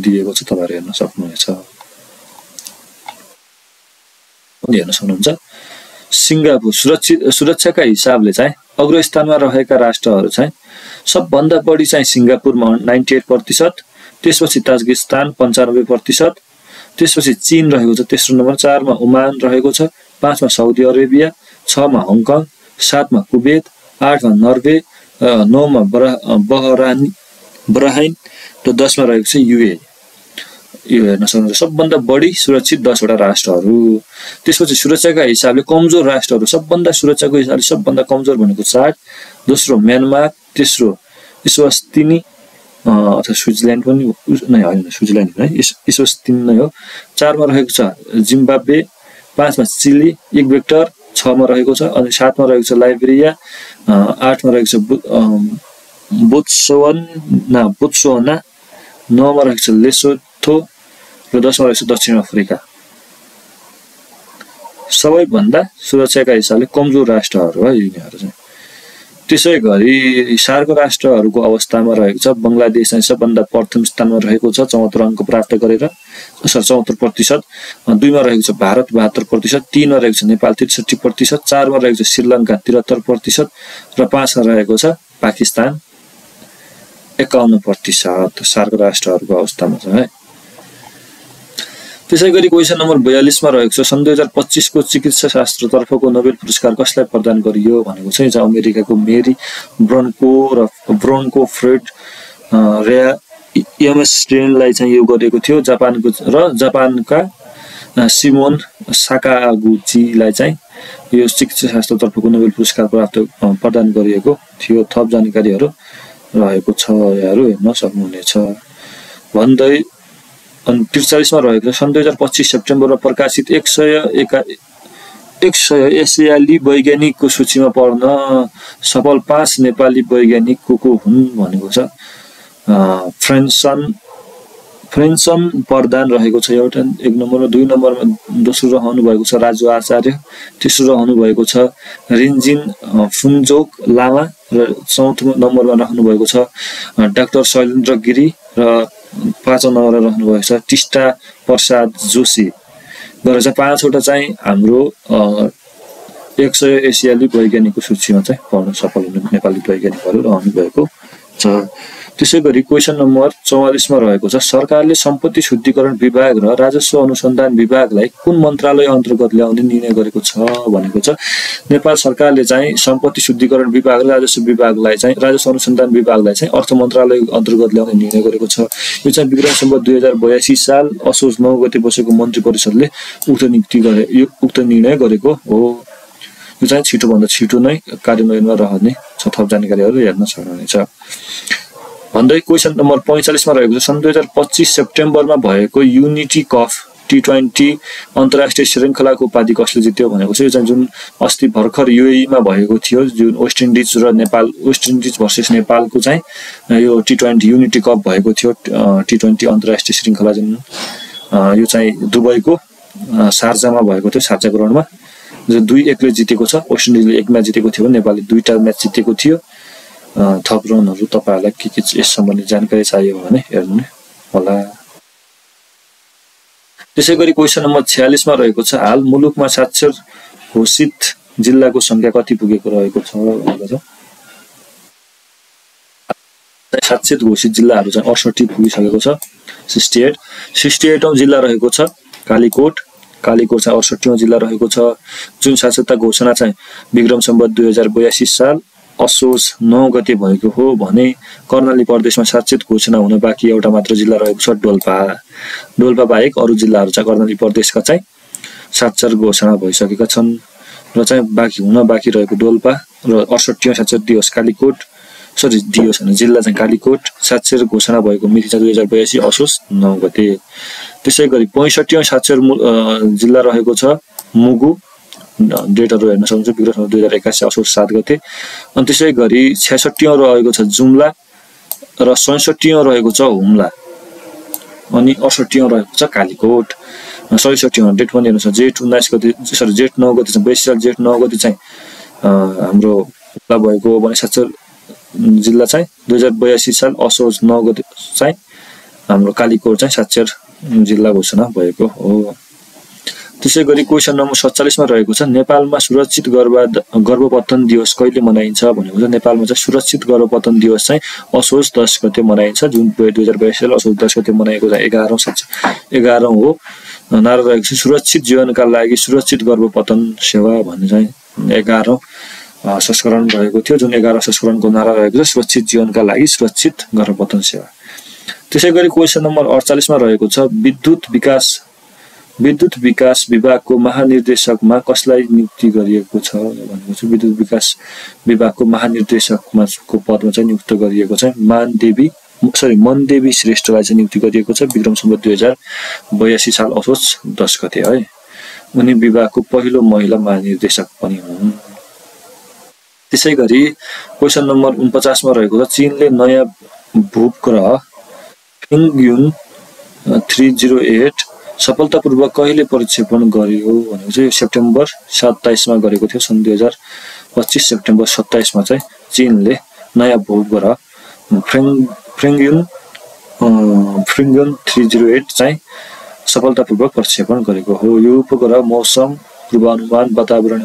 दिएको छ, तपाईहरु हेर्न सक्नुहुनेछ, हेर्न सक्नुहुन्छ। सिङ्गापुर सुरक्षाका हिसाबले चाहिँ अग्रस्थानमा रहेका राष्ट्रहरू चाहिँ सबभन्दा बढी चाहिँ सिङ्गापुरमा 98%, त्यसपछि ताजिकिस्तान 95%, त्यसपछि चीन रहेको छ तेस्रो नम्बर, 4 मा ओमान रहेको छ, 5 मा साउदी अरेबिया, 6 मा हङकङ, 7 मा कुवेत, 8 मा नर्वे, 9 मा बहराइन र 10 मा रहेको छ युए। यो हेर्न सक्नुहुन्छ सबभन्दा बढी सुरक्षित 10 वटा राष्ट्रहरू। त्यसपछि सुरक्षाका हिसाबले कमजोर राष्ट्रहरू, सबभन्दा सुरक्षाको हिसाबले सबभन्दा कमजोर भनेको चाड, दोस्रो म्यानमार, तेस्रो इस्वातिनी अथवा स्विजरल्यान्ड पनि नै होइन, स्विजरल्यान्ड है, इस्वातिनी नै हो, 4 मा रहेको छ जिम्बाब्वे, 5 मा चिली, इक्वेटर 6 मा रहेको छ, अनि 7 मा रहेको छ लाइबेरिया, 8 मा रहेको छ बोत्सवाना, 9 मा रहेको छ लेसोथो र 10 मा रहेको छ दक्षिण अफ्रिका। सबैभन्दा सुरक्षाका हिसाबले कमजोर राष्ट्रहरू है यिनीहरू चाहिँ। त्यसै गरी सार्क राष्ट्रहरूको अवस्थामा रहेको छ बंगलादेश चाहिँ सबभन्दा प्रथम स्थानमा रहेको छ 74 अङ्क प्राप्त गरेर, 74%। 2 मा रहेको छ भारत 72%, 3 मा रहेको छ नेपाल 63%, 4 मा रहेको छ श्रीलङ्का 73% र 5 मा रहेको छ पाकिस्तान 51% सार्क राष्ट्रहरूको अवस्थामा छ है। त्यसै गरी क्वेशन नम्बर 42 मा रहेको छ सन् 2025 को चिकित्सा शास्त्र तर्फको नोबेल पुरस्कार कसलाई प्रदान गरियो भनेको छ। यो अमेरिकाको मेरी ब्रोन्को फ्रेड एमएसटेनलाई चाहिँ यो गरेको थियो, जापानका सिमोन साकागुचीलाई चाहिँ यो चिकित्सा शास्त्र तर्फको नोबेल पुरस्कार प्रदान गरिएको थियो। थप जानकारीहरू रहेको छ, यहाँहरु हेर्न सक्नुहुनेछ। भन्दै अनि 43 मा रहेको सन् 2025 सेप्टेम्बरमा प्रकाशित 100 एसियाली वैज्ञानिकको सूचीमा पर्न सफल 5 नेपाली वैज्ञानिक को हुन् भनेको छ। फ्रेन्सन प्रधान रहेको छ एउटा 1 नम्बरमा, 2 नम्बरमा दोस्रो रहनु भएको छ राजु आचार्य, तेस्रो रहनु भएको छ रिन्जिन फुन्जोक लामा र चौथो नम्बरमा रहनु भएको छ डाक्टर शैलेन्द्र गिरी र 5औं नम्बरमा रहनु भएको छ टिस्टा प्रसाद जोशी। गरेर चाहिँ 5 वटा चाहिँ हाम्रो 100 एसियाली वैज्ञानिकको सूचीमा चाहिँ पर्न सफल नेपाली वैज्ञानिकहरू रहनु भएको छ। त्यसै गरी क्वेशन नम्बर 44 मा रहेको छ सरकारले सम्पत्ति शुद्धिकरण विभाग र राजस्व अनुसन्धान विभागलाई कुन मन्त्रालय अन्तर्गत ल्याउने निर्णय गरेको छ भनेको छ। नेपाल सरकारले चाहिँ सम्पत्ति शुद्धिकरण विभाग र राजस्व अनुसन्धान विभागलाई चाहिँ अर्थ मन्त्रालय अन्तर्गत ल्याउने निर्णय गरेको छ। यो चाहिँ विक्रम सम्वत 2082 साल असोज 9 गते बसेको मन्त्री परिषदले उक्त निर्णय गरेको हो। यो चाहिँ छिटोभन्दा छिटो नै कार्यान्वयनमा रहने छ। थप जानकारीहरू हेर्न सक्नुहुनेछ। भन्दै क्वेशन नम्बर 45 मा रहेको छ सन् 2025 सेप्टेम्बरमा भएको युनिटी कप T20 अन्तर्राष्ट्रिय श्रृङ्खलाको उपाधि कसले जित्यो भनेको छ। यो चाहिँ जुन अस्ति भर्खर युएई मा भएको थियो, जुन वेस्ट इन्डिज भर्सेस नेपालको चाहिँ यो T20 युनिटी कप भएको थियो। T20 अन्तर्राष्ट्रिय श्रृङ्खला जुन यो चाहिँ दुबईको शारजामा भएको थियो, शारजा ग्राउन्डमा, जो 2-1 ले जितेको छ। वेस्ट इन्डिजले 1 म्याच जितेको थियो, नेपालले 2टा म्याच जितेको थियो। थप रनहरू तपाईहरुलाई के यस सम्बन्धी जानकारी चाहियो भने हेर्नु होला। त्यसै गरी क्वेशन नम्बर 46 मा रहेको छ हाल मुलुकमा साक्षर घोषित जिल्लाको संख्या कति पुगेको रहेको छ भनेको छ। साक्षर घोषित जिल्लाहरू चाहिँ 68 पुगिसकेको छ। 68औं जिल्ला रहेको छ कालीकोट चाहिँ 68औं जिल्ला रहेको छ। जुन साक्षरता घोषणा चाहिँ विक्रम सम्वत 2082 साल असोज 9 गते भएको हो भने कर्णाली प्रदेशमा साक्षर घोषणा हुन बाँकी एउटा मात्र जिल्ला रहेको छ डोल्पा बाहेक अरु जिल्लाहरू चाहिँ कर्णाली प्रदेशका चाहिँ साक्षर घोषणा भइसकेका छन् र चाहिँ बाँकी रहेको डोल्पा र 68औं साक्षर दिवस कालीकोट दिवस हैन जिल्ला चाहिँ कालीकोट साक्षर घोषणा भएको मिति चाहिँ 2082 असोज 9 गते। त्यसैगरी 65औं साक्षर जिल्ला रहेको छ मुगु, डेटहरु हेर्न सक्नुहुन्छ विक्रम 2081 असोज 7 गते। अनि त्यसैगरी 66औं रहेको छ जुम्ला र 67औं रहेको छ हुम्ला, अनि 68औं रहेको छ कालीकोट। 67औं डेट पनि हेर्नुस् जेठ 19 गते जेठ 9 गते चाहिँ 82 साल जेठ 9 गते चाहिँ हाम्रो हुम्ला भएको भने साक्षर जिल्ला चाहिँ 2082 साल असोज 9 गते चाहिँ हाम्रो कालीकोट चाहिँ साक्षर जिल्ला घोषणा भएको हो। त्यसैगरी क्वेशन नम्बर 47 मा रहेको छ नेपालमा सुरक्षित गर्भपतन दिवस कहिले मनाइन्छ भनेको छ। नेपालमा चाहिँ सुरक्षित गर्भपतन दिवस चाहिँ असोज 10 गते मनाइन्छ, जुन 2082 साल असोज 10 गते मनाएको चाहिँ 11औं हो। नारा रहेको छ सुरक्षित जीवनका लागि सुरक्षित गर्भपतन सेवा भन्ने चाहिँ 11औं संस्करण रहेको थियो, जुन 11औं संस्करणको नारा रहेको छ सुरक्षित जीवनका लागि सुरक्षित गर्भपतन सेवा। त्यसैगरी क्वेशन नम्बर 48 मा रहेको छ विद्युत विकास विभागको महानिर्देशकमा कसलाई नियुक्ति गरिएको छ भनेको छ। विद्युत विकास विभागको महानिर्देशकमा को पदमा चाहिँ नियुक्त गरिएको छ मनदेवी श्रेष्ठलाई चाहिँ नियुक्ति गरिएको छ विक्रम सम्वत 2082 साल असोज 10 गते है। उनी विभागको पहिलो महिला महानिर्देशक पनि हुन्। त्यसैगरी क्वेशन नम्बर 49 मा रहेको छ चीनले नयाँ भूपग्रह फिङयुन 308 सफलतापूर्वक कहिले प्रक्षेपण गर्यो भनेको चाहिँ सेप्टेम्बर 27 मा गरेको थियो। सन् 2025 सेप्टेम्बर 27 मा चाहिँ चीनले नयाँ भूपग्रह फिङयुन 308 चाहिँ सफलतापूर्वक प्रक्षेपण गरेको हो। यो उपग्रह मौसम पूर्वानुमान, वातावरण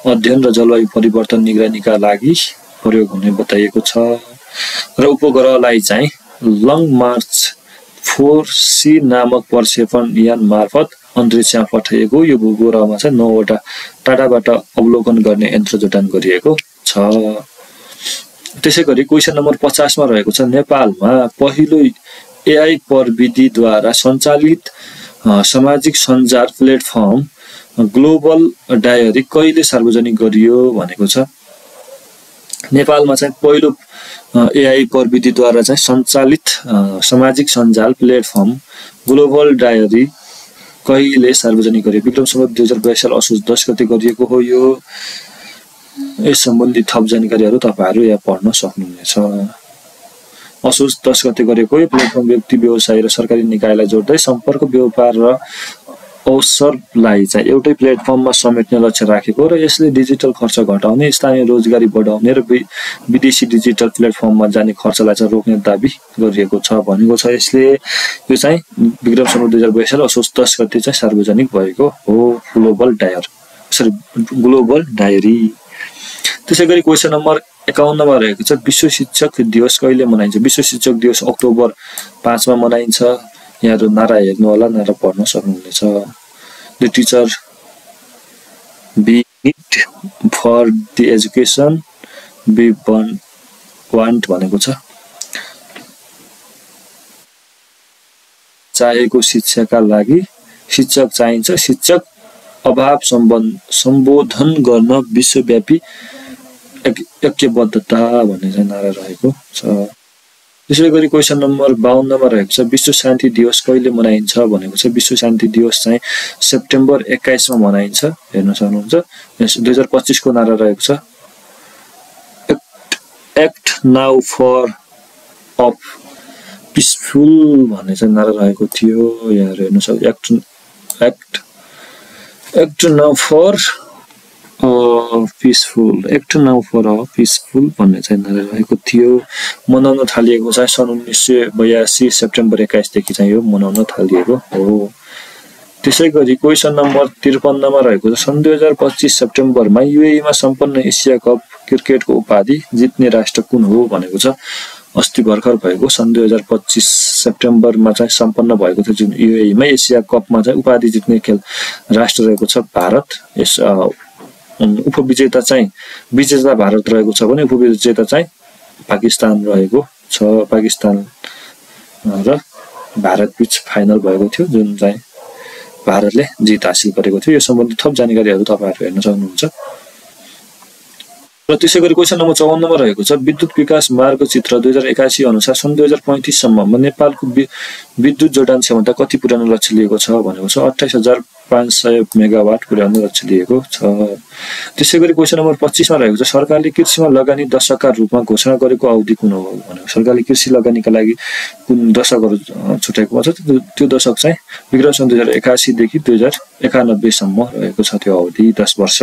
अध्ययन र जलवायु परिवर्तन निगरानीका लागि प्रयोग हुने बताइएको छ र उपग्रहलाई चाहिँ लङ मार्च 4C नामक प्रक्षेपण यान मार्फत अन्तरिक्षमा पठाइएको। यो भूपग्रहमा चाहिँ 9 वटा टाढाबाट अवलोकन गर्ने यन्त्र जडान गरिएको छ। त्यसैगरी क्वेशन नम्बर 50 मा रहेको छ नेपालमा पहिलो AI प्रविधिद्वारा सञ्चालित सामाजिक सञ्जाल प्लेटफर्म ग्लोबल डायरी कहिले सार्वजनिक गरियो भनेको छ। नेपालमा चाहिँ पहिलो AI प्रविधिद्वारा चाहिँ सञ्चालित सामाजिक सञ्जाल प्लेटफर्म ग्लोबल डायरी कहिले सार्वजनिक गरियो विक्रम सम्वत 2082 साल असोज 10 गते गरिएको हो। यो यस सम्बन्धी थप जानकारीहरू तपाईहरु यहाँ पढ्न सक्नुहुनेछ। असोज 10 गते गरेको यो प्लेटफर्म व्यक्ति व्यवसाय र सरकारी निकायलाई जोड्दै सम्पर्क व्यापार र अवसरलाई चाहिँ एउटै प्लेटफर्ममा समेट्ने लक्ष्य राखेको र यसले डिजिटल खर्च घटाउने, स्थानीय रोजगारी बढाउने र विदेशी डिजिटल प्लेटफर्ममा जाने खर्चलाई चाहिँ रोक्ने दाबी गरिएको छ भनेको छ। यसले यो चाहिँ विक्रम सम्वत 2082 साल असोज 10 गते चाहिँ सार्वजनिक भएको हो ग्लोबल डायरी। त्यसैगरी क्वेशन नम्बर 51 मा रहेको छ विश्व शिक्षक दिवस कहिले मनाइन्छ। विश्व शिक्षक दिवस अक्टोबर 5 मा मनाइन्छ। यहाँहरु नारा हेर्नु होला, नारा पढ्न सक्नुहुनेछ। The teacher we need for the education we want भनेको छ चाहेको शिक्षाका लागि शिक्षक चाहिन्छ। शिक्षक अभाव सम्बोधन गर्न विश्वव्यापी ऐक्यबद्धता भन्ने चाहिँ नारा रहेको छ। त्यसैगरी क्वेशन नम्बर 52 मा रहेको छ विश्व शान्ति दिवस कहिले मनाइन्छ भनेको छ। विश्व शान्ति दिवस चाहिँ सेप्टेम्बर 21 मा मनाइन्छ। हेर्न सक्नुहुन्छ 2025 को नारा रहेको छ act now for of peaceful भन्ने चाहिँ नारा रहेको थियो। यहाँ हेर्न सक्नुहुन्छ एक्ट नाउ फर पिसफुल भन्ने चाहिँ नारा रहेको थियो। मनाउन थालिएको चाहिँ सन् 1982 सेप्टेम्बर 21 देखि चाहिँ यो मनाउन थालिएको हो। त्यसैगरी क्वेशन नम्बर 53 मा रहेको छ सन् 2025 सेप्टेम्बरमा युएई मा सम्पन्न एसिया कप क्रिकेटको उपाधि जित्ने राष्ट्र कुन हो भनेको छ। अस्ति भर्खर भएको सन् 2025 सेप्टेम्बरमा चाहिँ सम्पन्न भएको थियो जुन युएई मा एसिया कपमा चाहिँ उपाधि जित्ने खेल राष्ट्र रहेको छ भारत। यस उपविजेता चाहिँ विजेता भारत रहेको छ भने उपविजेता चाहिँ पाकिस्तान रहेको छ। पाकिस्तान र भारत बीच फाइनल भएको थियो जुन चाहिँ भारतले जित हासिल गरेको थियो। यो सम्बन्धी थप जानकारीहरू तपाईहरु हेर्न सक्नुहुन्छ। र त्यसैगरी क्वेशन नम्बर 54 मा रहेको छ विद्युत विकास मार्ग चित्र 2081 अनुसार सन् 2035 सम्ममा नेपालको विद्युत जडान क्षमता कति पुर्याउन लक्ष्य लिएको छ भनेको छ 28500 मेगावाट पुर्याउने लक्ष्य लिएको छ। त्यसैगरी क्वेशन नम्बर 25 मा रहेको छ सरकारले कृषिमा लगानी दशकका रूपमा घोषणा गरेको अवधि कुन हो भनेको सरकारले कृषि लगानीका लागि कुन दशकहरु छुट्याएको छ त्यो दशक चाहिँ विक्रम सन् 2081 देखि 2091 सम्म रहेको छ त्यो अवधि 10 वर्ष।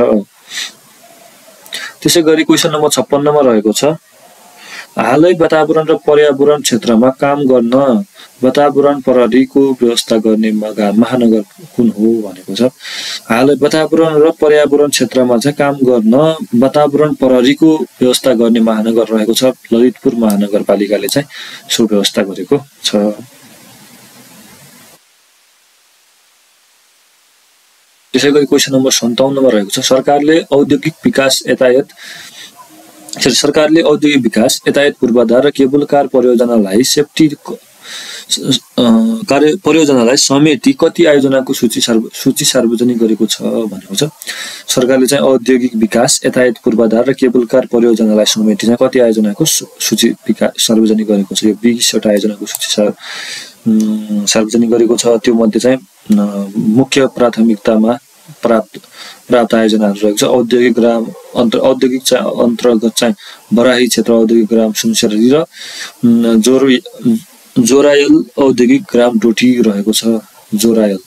त्यसैगरी क्वेशन नम्बर 56 मा रहेको छ हालै वातावरण र पर्यावरण क्षेत्रमा काम गर्न वातावरण प्रहरीको व्यवस्था गर्ने महानगर कुन हो भनेको छ। हालै वातावरण र पर्यावरण क्षेत्रमा चाहिँ काम गर्न वातावरण प्रहरीको व्यवस्था गर्ने महानगर रहेको छ ललितपुर महानगरपालिकाले चाहिँ सो व्यवस्था गरेको छ। त्यसैगरी क्वेशन नम्बर 57 मा रहेको छ सरकारले औद्योगिक विकास यातायात पूर्वाधार र केबल कार परियोजनालाई समेटी कति आयोजनाको सूची सार्वजनिक गरेको छ भनेको छ। सरकारले चाहिँ औद्योगिक विकास यातायात पूर्वाधार र केबल कार परियोजनालाई समेटी चाहिँ कति आयोजनाको सूची सार्वजनिक गरेको छ। यो 20 वटा आयोजनाको सूची सार्वजनिक गरेको छ। त्यो मध्ये चाहिँ मुख्य प्राथमिकतामा प्राप्त आयोजनाहरू रहेको छ औद्योगिक ग्राम अन्तर्गत चाहिँ बराही क्षेत्र औद्योगिक ग्राम सुनसरी र जोरायल औद्योगिक ग्राम डोटी रहेको छ जोरायल।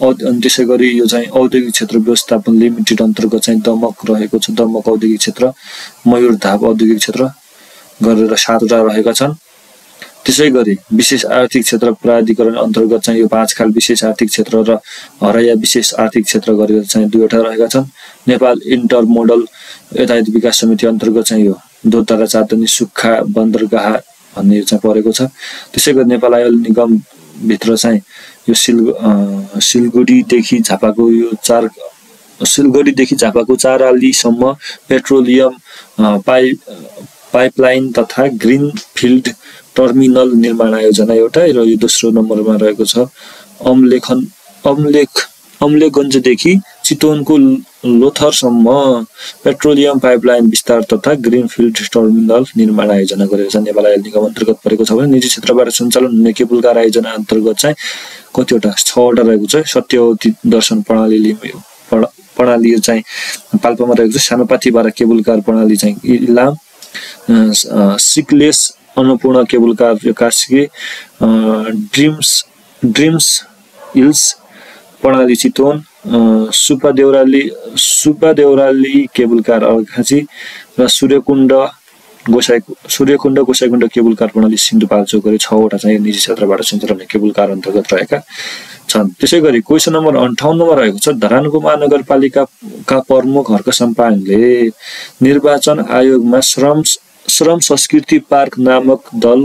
अनि त्यसैगरी यो चाहिँ औद्योगिक क्षेत्र व्यवस्थापन लिमिटेड अन्तर्गत चाहिँ दमक रहेको छ दमक औद्योगिक क्षेत्र मयूरधाप औद्योगिक क्षेत्र गरेर 7 वटा रहेका छन्। त्यसैगरी विशेष आर्थिक क्षेत्र प्राधिकरण अन्तर्गत चाहिँ यो 5 खाल विशेष आर्थिक क्षेत्र र हराया विशेष आर्थिक क्षेत्र गरेर चाहिँ 2 वटा रहेका छन्। नेपाल इन्टरमोडल यातायात विकास समिति अन्तर्गत चाहिँ यो दोतारा चाँदनी सुक्खा बन्दरगाह भन्ने चाहिँ परेको छ। त्यसैगरी नेपाल आयल निगम भित्र चाहिँ यो सिलगढीदेखि झापाको 4 आलीसम्म पेट्रोलियम पाइपलाइन तथा ग्रीन फिल्ड टर्मिनल निर्माण आयोजना एउटा र यो दोस्रो नम्बरमा रहेको छ अम्लेखगञ्जदेखि चितवनको लोथरसम्म पेट्रोलियम पाइपलाइन विस्तार तथा ग्रीन फिल्ड टर्मिनल निर्माण आयोजना गरेको छ। नेपाल आयल निगम अन्तर्गत परेको छ भने निजी क्षेत्रबाट सञ्चालन हुने केबल कार आयोजना अन्तर्गत चाहिँ कतिवटा 6 वटा रहेको छ। सत्यवती दर्शन प्रणाली चाहिँ पाल्पामा रहेको छ। सानोपाथीबाट केबल कार प्रणाली चाहिँ Ilam Sikles Annapurna cable car Kaski dreams hills प्रणाली चितवन सुपा देउराली केबल कार अर्घाँची र सूर्यकुण्ड गोसाइकुण्ड केबल कार प्रणाली सिन्धुपाल्चोक गरी 6 वटा चाहिँ निजी क्षेत्रबाट सञ्चालन हुने केबल कार अन्तर्गत रहेका छन्। त्यसैगरी क्वेशन नम्बर 58 मा रहेको छ धरानको महानगरपालिकाका प्रमुख हर्क सम्पाङले निर्वाचन आयोगमा श्रम संस्कृति पार्क नामक दल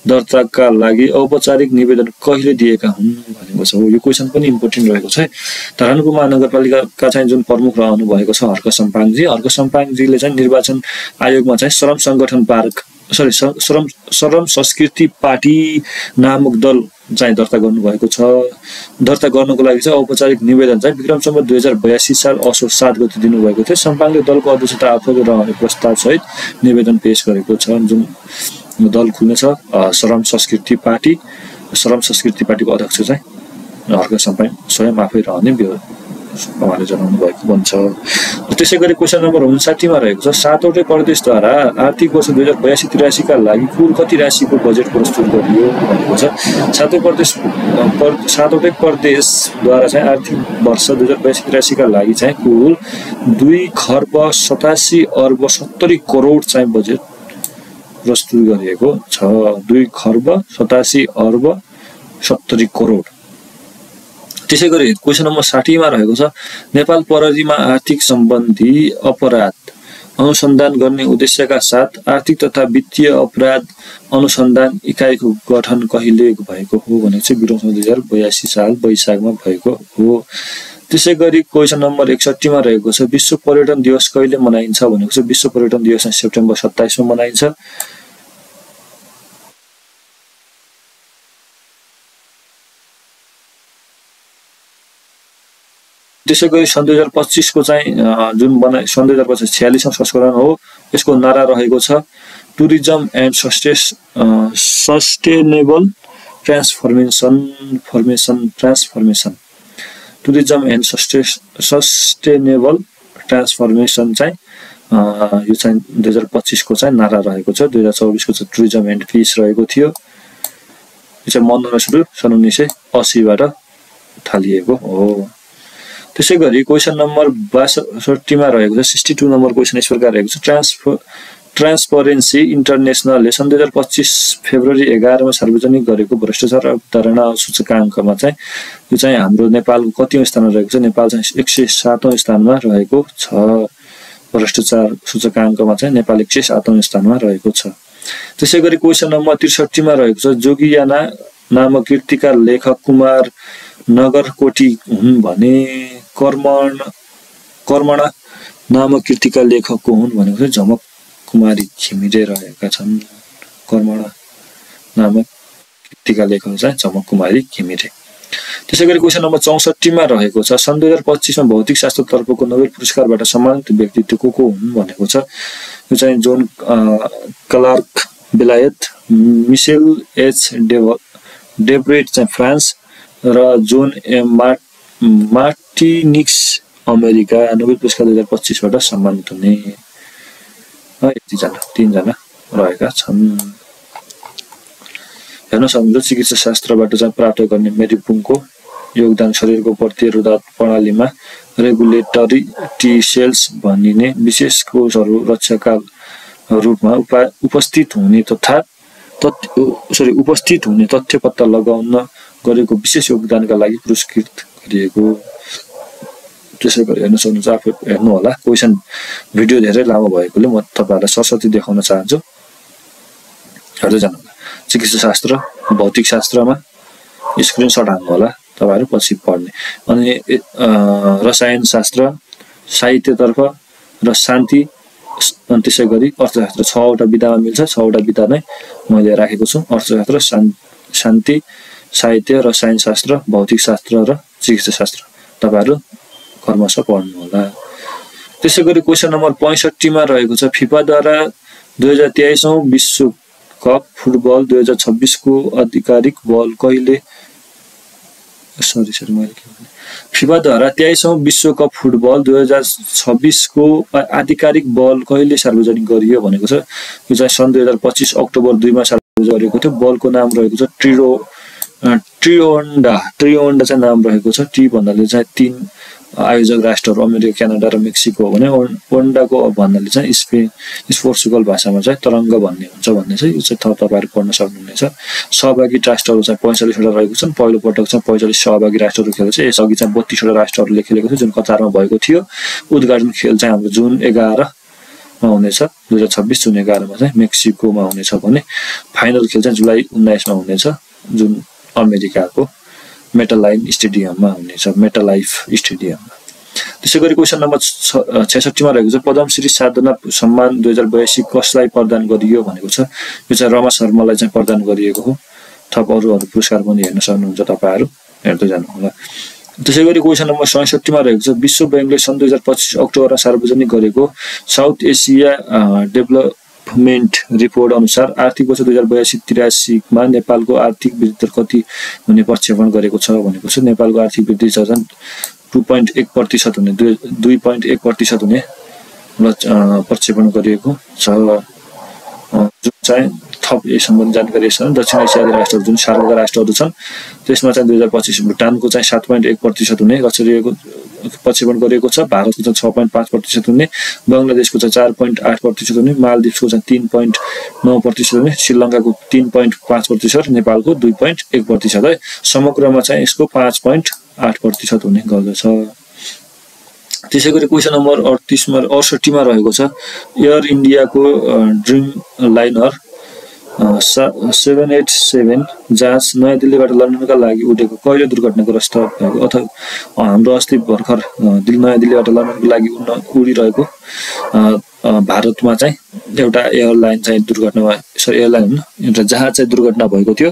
दर्ताका लागि औपचारिक निवेदन कहिले दिएका हुन् भनेको छ। यो क्वेशन पनि इम्पोर्टेन्ट रहेको छ। धरानको महानगरपालिकाका चाहिँ जुन प्रमुख रहनु भएको छ हर्क सम्पाङजीले चाहिँ निर्वाचन आयोगमा चाहिँ श्रम संस्कृति पार्टी नामक दल चाहिँ दर्ता गर्नुभएको छ। दर्ता गर्नको लागि चाहिँ औपचारिक निवेदन चाहिँ विक्रम सम्वत 2082 साल असोज 7 गते दिनुभएको थियो। सम्पाङले दलको अध्यक्षता आफूले रहने प्रस्ताव सहित निवेदन पेश गरेको छ। जुन दल खुल्नेछ श्रम संस्कृति पार्टीको अध्यक्ष चाहिँ हर्क सम्पाङ स्वयं आफै रहने उहाँले जनाउनु भएको भन्छ। त्यसैगरी क्वेशन नम्बर 59 मा रहेको छ 7वटै प्रदेशद्वारा आर्थिक वर्ष 2082-83 का लागि कुल कति राशिको बजेट प्रस्तुत गरियो भनेको छ। 7वटै प्रदेशद्वारा चाहिँ आर्थिक वर्ष 2082-83 का लागि चाहिँ कुल 2 खर्ब 87 अर्ब 70 करोड चाहिँ बजेट प्रस्तुत गरिएको छ। 2 खर्ब 87 अर्ब 70 करोड। त्यसैगरी क्वेशन नम्बर 60 मा रहेको छ नेपाल प्रहरीमा आर्थिक सम्बन्धी अपराध अनुसन्धान गर्ने उद्देश्यका साथ आर्थिक तथा वित्तीय अपराध अनुसन्धान इकाइको गठन कहिले भएको हो भने चाहिँ विक्रम 2082 साल वैशाखमा भएको हो। त्यसैगरी क्वेशन नम्बर 61 मा रहेको छ विश्व पर्यटन दिवस कहिले मनाइन्छ भनेको छ। विश्व पर्यटन दिवस सेप्टेम्बर 27 मा मनाइन्छ। त्यसैगरी सन् 2025 को चाहिँ जुन सन् 2025 46औं संस्करण हो, यसको नारा रहेको छ tourism and sustainable transformation. Tourism and sustainable transformation चाहिँ यो चाहिँ 2025 को चाहिँ नारा रहेको छ। 2024 को चाहिँ टुरिज्म एन्ड पिस रहेको थियो। यो चाहिँ मनमोहन सुरु सन् 1980 बाट थालिएको हो। त्यसैगरी क्वेशन नम्बर 62 मा रहेको छ 62 नम्बर क्वेशन यस प्रकार रहेको छ ट्रान्सपरेन्सी इन्टरनेसनलले सन् 2025 फेब्रुअरी 11 मा सार्वजनिक गरेको भ्रष्टाचार अवधारणा सूचकाङ्कमा चाहिँ यो चाहिँ हाम्रो नेपालको कतिऔं स्थानमा रहेको छ? नेपाल चाहिँ 107औं स्थानमा रहेको छ। भ्रष्टाचार सूचकाङ्कमा चाहिँ नेपाल 107औं स्थानमा रहेको छ। त्यसैगरी क्वेशन नम्बर 63 मा रहेको छ जोगियाना नामक कृतिका लेखक कुमार नगरकोटी हुन् भने कर्मणा नामक कृतिका लेखक को हुन् भनेको चाहिँ झमक कुमारी घिमिरे रहेका छन्। कर्मणा नामक कृतिका लेखक चाहिँ झमक कुमारी घिमिरे। त्यसैगरी क्वेशन नम्बर 64 मा रहेको छ सन् 2025 मा भौतिक शास्त्र तर्फको नोबेल पुरस्कारबाट सम्मानित व्यक्तित्व को हुन् भनेको छ। यो चाहिँ जोन क्लार्क बेलायत, मिसेल एच डेब्रेट चाहिँ फ्रान्स र जोन मार्टिनिक्स अमेरिका नोबेल पुरस्कार 2025 बाट सम्मानित हुने तीनजना रहेका छन्। हेर्न सक्नुहुन्छ चिकित्सा शास्त्रबाट चाहिँ प्राप्त गर्ने मेरिपुङको योगदान शरीरको प्रतिरोधक प्रणालीमा रेगुलेटरी टी सेल्स भनिने विशेष कोषहरू रक्षाका रूपमा उपस्थित हुने तथ्य पत्ता लगाउन गरेको विशेष योगदानका लागि पुरस्कृत गरिएको। त्यसैगरी हेर्न सक्नुहुन्छ, आफै हेर्नु होला। क्वेशन भिडियो धेरै लामो भएकोले म तपाईहरुलाई सरस्वती देखाउन चाहन्छु, हेर्दै जानु होला। चिकित्सा शास्त्र, भौतिक शास्त्रमा स्क्रिनशट हान्नु होला तपाईहरु पछि पढ्ने। अनि रसायन शास्त्र, साहित्यतर्फ र शान्ति, अनि त्यसैगरी अर्थशास्त्र 6 वटा विधामा मिल्छ। 6 वटा विधा नै मैले राखेको छु। अर्थशास्त्र, शान्ति, साहित्य, रसायन शास्त्र, भौतिक शास्त्र र चिकित्सा शास्त्र तपाईहरु क्रमशः पढ्नु होला। त्यसैगरी क्वेशन नम्बर 65 मा रहेको छ फिफाद्वारा 2023 औं विश्व कप फुटबल 2026 को आधिकारिक बल कहिले फिफाद्वारा 23 औं विश्व कप फुटबल 2026 को आधिकारिक बल कहिले सार्वजनिक गरियो भनेको छ। यो चाहिँ सन् 2025 अक्टोबर 2 मा सार्वजनिक गरेको थियो। बलको नाम रहेको छ ट्रियोन्डा चाहिँ नाम रहेको छ। टी भन्नाले चाहिँ 3 आयोजक राष्ट्रहरू अमेरिका, क्यानाडा र मेक्सिको हो भने ओन्डाको भन्नाले चाहिँ पोर्चुगल भाषामा चाहिँ तरंग भन्ने हुन्छ भन्ने चाहिँ यो चाहिँ तपाईहरु पढ्न सक्नुहुनेछ। सहभागी राष्ट्रहरू चाहिँ 45 वटा रहेको छन्। पहिलो पटक चाहिँ 45 सहभागी राष्ट्रहरू खेलेको छ। यसअघि चाहिँ 32 वटा राष्ट्रहरूले खेलेको थियो जुन कतारमा भएको थियो। उद्घाटन खेल चाहिँ हाम्रो जुन 11 मा हुनेछ। 2026 जुन 11 मा चाहिँ मेक्सिकोमा हुनेछ भने फाइनल खेल चाहिँ जुलाई 19 मा हुनेछ जुन अमेरिकाको मेटालाइफ स्टेडियममा हुनेछ। त्यसैगरी क्वेशन नम्बर 66 मा रहेको छ पद्मश्री साधना सम्मान 2082 कसलाई प्रदान गरियो भनेको छ। यो चाहिँ रमा शर्मालाई चाहिँ प्रदान गरिएको हो। थप अरु पुरस्कार पनि हेर्न सक्नुहुन्छ तपाईहरु, हेर्दै जानु होला। त्यसैगरी क्वेशन नम्बर 67 मा रहेको छ विश्व बैंकले सन् 2025 अक्टोबरमा सार्वजनिक गरेको साउथ एसिया डेभलपमेन्ट रिपोर्ट अनुसार आर्थिक वर्ष 2082-83 मा नेपालको आर्थिक वृद्धि दर कति हुने प्रक्षेपण गरेको छ भनेको छ। नेपालको आर्थिक वृद्धि चाहिँ 2.1% हुने 2.1% हुने प्रक्षेपण गरिएको छ। जुन चाहिँ थप यस सम्बन्धी जानकारी छ। दक्षिण एसियाली राष्ट्रहरू जुन सार्वभौम राष्ट्रहरू छन् त्यसमा चाहिँ 2025 भुटानको चाहिँ 7.1% हुने प्रक्षेपण गरिएको छ। भारतको चाहिँ 6.5% हुने, बंगलादेशको चाहिँ 4.8% हुने, मालदिप्सको चाहिँ 3.9% हुने, श्रीलंकाको 3.5%, नेपालको 2.1% है। समग्रमा चाहिँ यसको 5.8% हुने गर्दछ। त्यसैगरी क्वेशन नम्बर 68 मा रहेको छ एयर इन्डियाको ड्रिम लाइनर 787 जहाज नयाँ दिल्लीबाट लन्डनका लागि उडेको कहिले दुर्घटनाग्रस्त भएको अथवा हाम्रो अस्ति भर्खर नयाँ दिल्लीबाट लन्डनको लागि उडिरहेको भारतमा चाहिँ एउटा एयरलाइन चाहिँ दुर्घटनामा एयरलाइन एउटा जहाज चाहिँ दुर्घटना भएको थियो।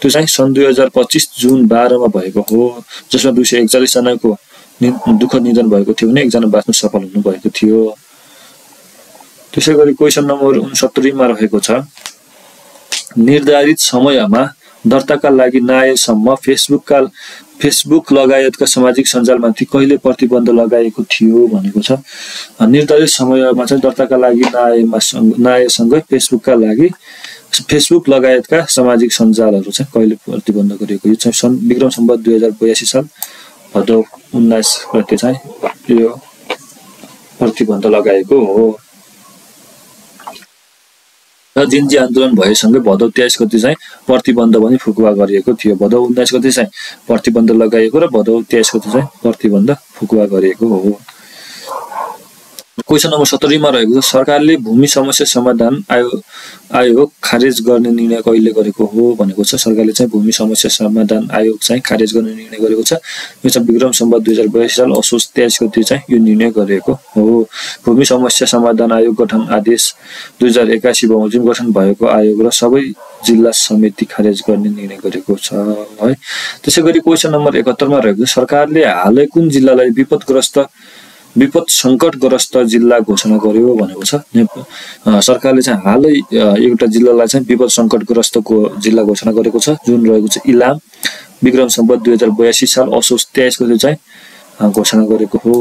त्यो चाहिँ सन् 2025 जुन 12 मा भएको हो, जसमा 241 जनाको दुःखद निधन भएको थियो भने एकजना बाँच्न सफल हुनु भएको थियो। त्यसैगरी क्वेशन नम्बर 69 मा रहेको छ निर्धारित समयमा दर्ताका लागि नआएसम्म फेसबुक लगायतका सामाजिक सञ्जालमाथि कहिले प्रतिबन्ध लगाएको थियो भनेको छ। निर्धारित समयमा चाहिँ दर्ताका लागि नआएसँगै फेसबुक लगायतका सामाजिक सञ्जालहरू चाहिँ कहिले प्रतिबन्ध गरिएको, यो चाहिँ सन् विक्रम सम्वत 2082 साल भदौ 19 गते चाहिँ यो प्रतिबन्ध लगाएको हो। र जिन्जी आन्दोलन भएसँगै भदौ 23 गते चाहिँ प्रतिबन्ध पनि फुकुवा गरिएको थियो। भदौ 19 गते चाहिँ प्रतिबन्ध लगाइएको र भदौ 23 गते चाहिँ प्रतिबन्ध फुकुवा गरिएको हो। क्वेशन नम्बर 70 मा रहेको छ सरकारले भूमि समस्या समाधान आयोग खारेज गर्ने निर्णय कहिले गरेको हो भनेको छ। सरकारले चाहिँ भूमि समस्या समाधान आयोग चाहिँ खारेज गर्ने निर्णय गरेको छ। यो चाहिँ विक्रम सम्वत 2082 साल असोज 23 गते चाहिँ यो निर्णय गरेको हो। भूमि समस्या समाधान आयोग गठन आदेश 2081 बमोजिम गठन भएको आयोग र सबै जिल्ला समिति खारेज गर्ने निर्णय गरेको छ है। त्यसैगरी क्वेशन नम्बर 71 मा रहेको छ सरकारले हालै कुन जिल्लालाई विपद संकटग्रस्त जिल्ला घोषणा गर्यो भनेको छ। सरकारले चाहिँ हालै एउटा जिल्लालाई चाहिँ विपद संकटग्रस्तको जिल्ला घोषणा गरेको छ जुन रहेको छ इलाम। विक्रम सम्वत 2082 साल असोज 23 गते चाहिँ घोषणा गरेको हो।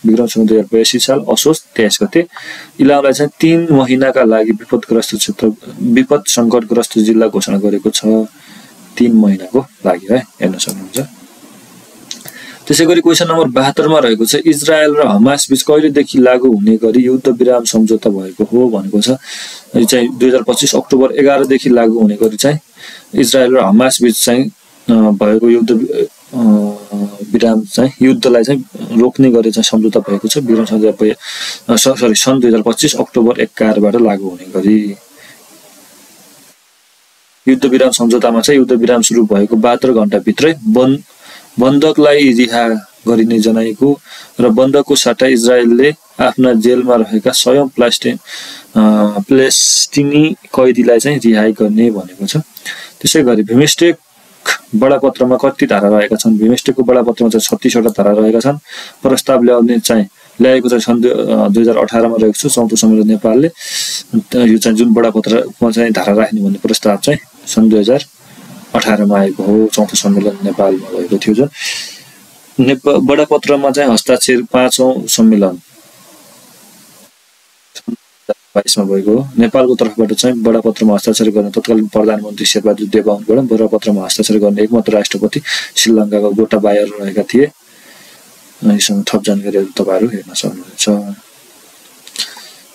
विक्रम सम्वत 2082 साल असोज 23 गते इलामलाई चाहिँ 3 महिनाका लागि विपद संकटग्रस्त जिल्ला घोषणा गरेको छ। 3 महिनाको लागि है, हेर्न सक्नुहुन्छ। त्यसैगरी क्वेशन नम्बर 72 मा रहेको छ इजरायल र हमास बीच कहिलेदेखि लागू हुने गरी युद्ध विराम सम्झौता भएको हो भनेको छ। यो चाहिँ 2025 अक्टोबर 11 देखि लागू हुने गरी चाहिँ इजरायल र हमास बीच चाहिँ भएको युद्धलाई चाहिँ रोक्ने गरी चाहिँ सम्झौता भएको छ। सन् 2025 अक्टोबर 11 बाट लागू हुने गरी युद्ध विराम सम्झौतामा चाहिँ युद्ध विराम सुरु भएको 72 घण्टा भित्रै बन्दकलाई रिहा गरिने जनाएको र बन्दकको सट्टा इजरायलले आफ्ना जेलमा रहेका 100 प्लेस्टिनी कैदीलाई चाहिँ रिहाई गर्ने भनेको छ। त्यसैगरी बिमस्टेक बडापत्रमा कति धारा रहेका छन्? बिमस्टेकको बडापत्रमा चाहिँ 36 वटा धारा रहेका छन्। प्रस्ताव ल्याएको चाहिँ सन् 2018 मा रहेको छ चौथो सम्मेलन नेपालले। यो चाहिँ जुन बडापत्रमा चाहिँ धारा राख्ने भन्ने प्रस्ताव चाहिँ सन् 2018 मा आएको हो। चौथो सम्मेलन नेपालमा भएको थियो जुन बडापत्रमा चाहिँ हस्ताक्षर 5औं सम्मेलन 2022 मा भएको हो। नेपालको तर्फबाट चाहिँ बडापत्रमा हस्ताक्षर गर्न तत्कालीन प्रधानमन्त्री शेरबहादुर देवानबाट बडापत्रमा हस्ताक्षर गर्ने एकमात्र राष्ट्रपति श्रीलङ्काका गोटाबाया रहेका थिए। यसमा थप जानकारीहरू तपाईहरु हेर्न सक्नुहुन्छ।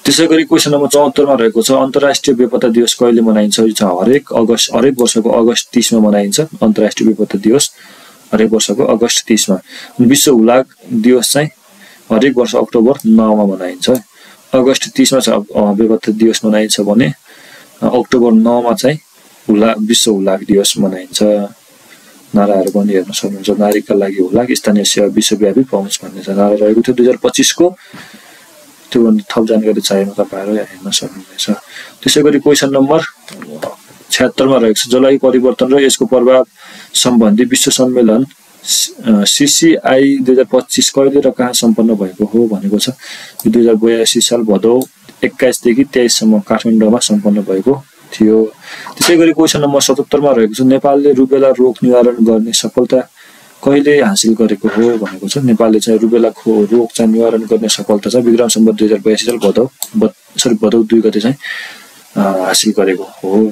त्यसैगरी क्वेशन नम्बर 74 मा रहेको छ अन्तर्राष्ट्रिय बेपत्ता दिवस कहिले मनाइन्छ? यो चाहिँ हरेक वर्षको अगस्त 30 मा मनाइन्छ। अन्तर्राष्ट्रिय बेपत्ता दिवस हरेक वर्षको अगस्त 30 मा। विश्व हुलाक दिवस चाहिँ हरेक वर्ष अक्टोबर 9 मा मनाइन्छ। अगस्त 30 मा बेपत्ता दिवस मनाइन्छ भने अक्टोबर 9 मा चाहिँ विश्व हुलाक दिवस मनाइन्छ। नाराहरू पनि हेर्न सक्नुहुन्छ। नारीका लागि हुलाक, स्थानीय सेवा, विश्वव्यापी पहुँच भन्ने चाहिँ नारा रहेको थियो 2025 को। त्यो भन्दा थप जानकारी चाहिएमा तपाईहरु हेर्न सक्नुहुनेछ। त्यसैगरी क्वेशन नम्बर 76 मा रहेको छ जलवायु परिवर्तन र यसको प्रभाव सम्बन्धी विश्व सम्मेलन CCI 2025 कहिले र कहाँ सम्पन्न भएको हो भनेको छ। 2082 साल भदौ 21 देखि 23 सम्म काठमाडौँमा सम्पन्न भएको थियो। त्यसैगरी क्वेशन नम्बर 77 मा रहेको छ नेपालले रुबेला रोग निवारण गर्ने सफलता कहिले हासिल गरेको हो भनेको छ। नेपालले चाहिँ रुबेला रोग चाहिँ निवारण गर्ने सफलता चाहिँ विक्रम सम्वत 2082 साल भदौ 2 गते चाहिँ हासिल गरेको हो।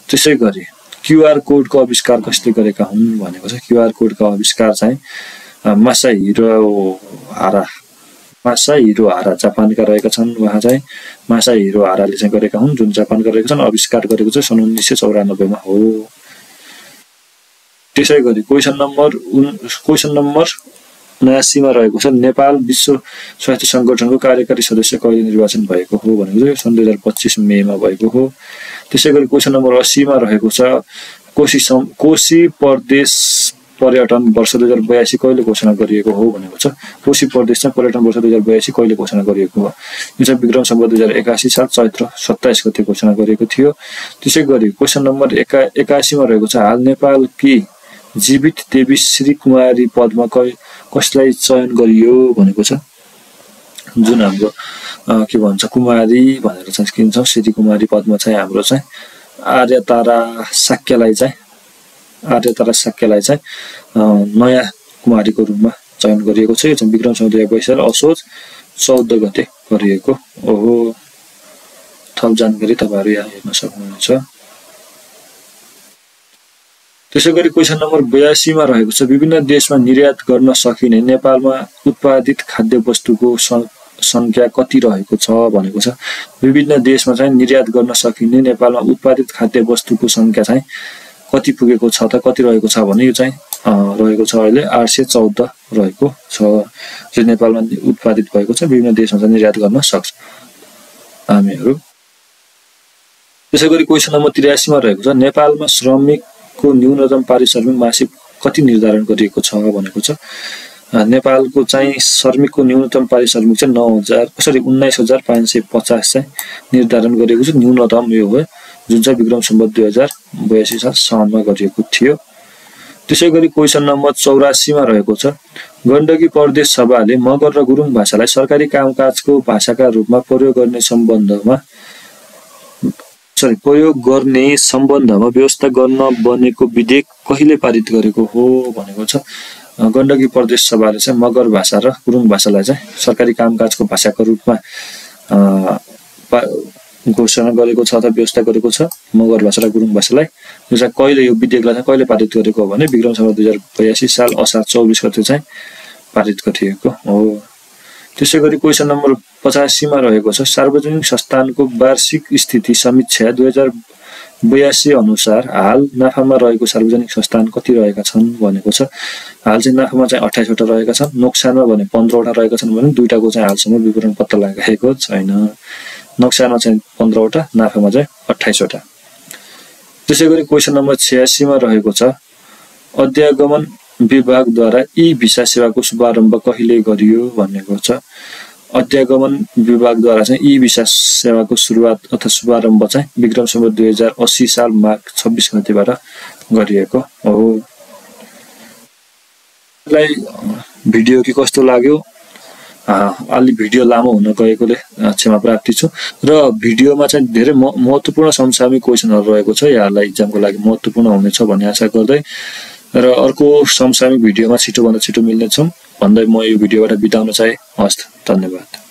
त्यसैगरी क्यूआर कोडको आविष्कार कसले गरेका हुन् भनेको छ। क्यूआर कोडको आविष्कार चाहिँ मासाहिरो हारा जापानका रहेका छन्। उहाँ चाहिँ मासाहिरो हाराले चाहिँ गरेका हुन् जुन जापानका रहेका छन्। आविष्कार गरेको चाहिँ सन् 1994 मा हो। त्यसैगरी क्वेशन नम्बर 79 मा रहेको छ नेपाल विश्व स्वास्थ्य संगठनको कार्यकारी सदस्य कहिले निर्वाचन भएको हो भनेको छ। सन् 2025 मे मा भएको हो। त्यसैगरी क्वेशन नम्बर 80 मा रहेको छ कोशी प्रदेश पर्यटन वर्ष 2082 कहिले घोषणा गरिएको हो भनेको छ। कोशी प्रदेश चाहिँ पर्यटन वर्ष 2082 कहिले घोषणा गरिएको हो? यो चाहिँ विक्रम सम्वत 2081 साल चैत्र 27 गते घोषणा गरिएको थियो। त्यसैगरी क्वेशन नम्बर 81 मा रहेको छ हाल नेपालकी जीवित देवी श्री कुमारी पदमा कसलाई चयन गरियो भनेको छ, जुन हाम्रो के भन्छ कुमारी भनेर चाहिँ किन्छौँ, श्री कुमारी पदमा चाहिँ हाम्रो चाहिँ आर्य तारा शाक्यलाई चाहिँ नयाँ कुमारीको रूपमा चयन गरिएको छ। यो चाहिँ विक्रम सम्वत 2022 साल असोज 14 गते गरिएको हो। थप जानकारी तपाईहरु यहाँ हेर्न सक्नुहुन्छ। त्यसैगरी क्वेशन नम्बर 82 मा रहेको छ विभिन्न देशमा निर्यात गर्न सकिने नेपालमा उत्पादित खाद्य वस्तुको संख्या कति रहेको छ भनेको छ। विभिन्न देशमा चाहिँ निर्यात गर्न सकिने नेपालमा उत्पादित खाद्य वस्तुको संख्या चाहिँ कति पुगेको छ त कति रहेको छ भने यो चाहिँ रहेको छ अहिले 814 रहेको छ, जो नेपालमा उत्पादित भएको छ। विभिन्न देशमा चाहिँ निर्यात गर्न सक्छ हामीहरु। त्यसैगरी क्वेशन नम्बर 83 मा रहेको छ नेपालमा श्रमिकको न्यूनतम पारिश्रमिक मासिक कति निर्धारण गरिएको छ भनेको छ। नेपालको चाहिँ श्रमिकको न्यूनतम पारिश्रमिक चाहिँ 19,550 चाहिँ निर्धारण गरिएको छ। न्यूनतम यो हो जुन चाहिँ विक्रम सम्वत 2082 साल साउनमा गरिएको थियो। त्यसैगरी क्वेशन नम्बर 84 मा रहेको छ गण्डकी प्रदेश सभाले मगर र गुरुङ भाषालाई सरकारी कामकाजको भाषाका रूपमा प्रयोग गर्ने सम्बन्धमा व्यवस्था गर्न बनेको विधेयक कहिले पारित गरेको हो भनेको छ। गण्डकी प्रदेश सभाले चाहिँ मगर भाषा र गुरुङ भाषालाई चाहिँ सरकारी कामकाजको भाषाको रूपमा घोषणा गरेको छ अथवा व्यवस्था गरेको छ। मगर भाषा र गुरुङ भाषालाई यो चाहिँ कहिले यो विधेयकलाई चाहिँ कहिले पारित गरेको हो भने विक्रम सम्वत 2082 साल असार 24 गते चाहिँ पारित गरिएको हो। त्यसैगरी क्वेशन नम्बर 85 मा रहेको छ सार्वजनिक संस्थानको वार्षिक स्थिति समीक्षा 2082 अनुसार हाल नाफामा रहेको सार्वजनिक संस्थान कति रहेका छन् भनेको छ। हाल चाहिँ नाफामा चाहिँ 28 वटा रहेका छन्, नोक्सानमा भने 15 वटा रहेका छन् भने दुईटाको चाहिँ हालसम्म विवरण पत्ता लागेको छैन। नोक्सानमा चाहिँ 15 वटा, नाफामा चाहिँ 28 वटा। त्यसैगरी क्वेशन नम्बर 86 मा रहेको छ अध्यागमन विभागद्वारा ई-भिसा सेवाको शुभारम्भ कहिले गरियो भनेको छ। अध्यागमन विभागद्वारा चाहिँ ई-भिसा सेवाको सुरुवात अथवा शुभारम्भ चाहिँ विक्रम सम्वत 2080 साल माघ 26 गतेबाट गरिएको हो। भिडियो के कस्तो लाग्यो? अलि भिडियो लामो हुन गएकोले क्षमा प्रार्थी छु र भिडियोमा चाहिँ धेरै महत्त्वपूर्ण समसामयिक क्वेशनहरु रहेको छ। यहाँलाई एक्जामको लागि महत्त्वपूर्ण हुनेछ भन्ने आशा गर्दै र अर्को समसामयिक भिडियोमा छिटो भन्दा छिटो मिल्नेछौँ भन्दै म यो भिडियोबाट बिताउन चाहे। हस्त, धन्यवाद।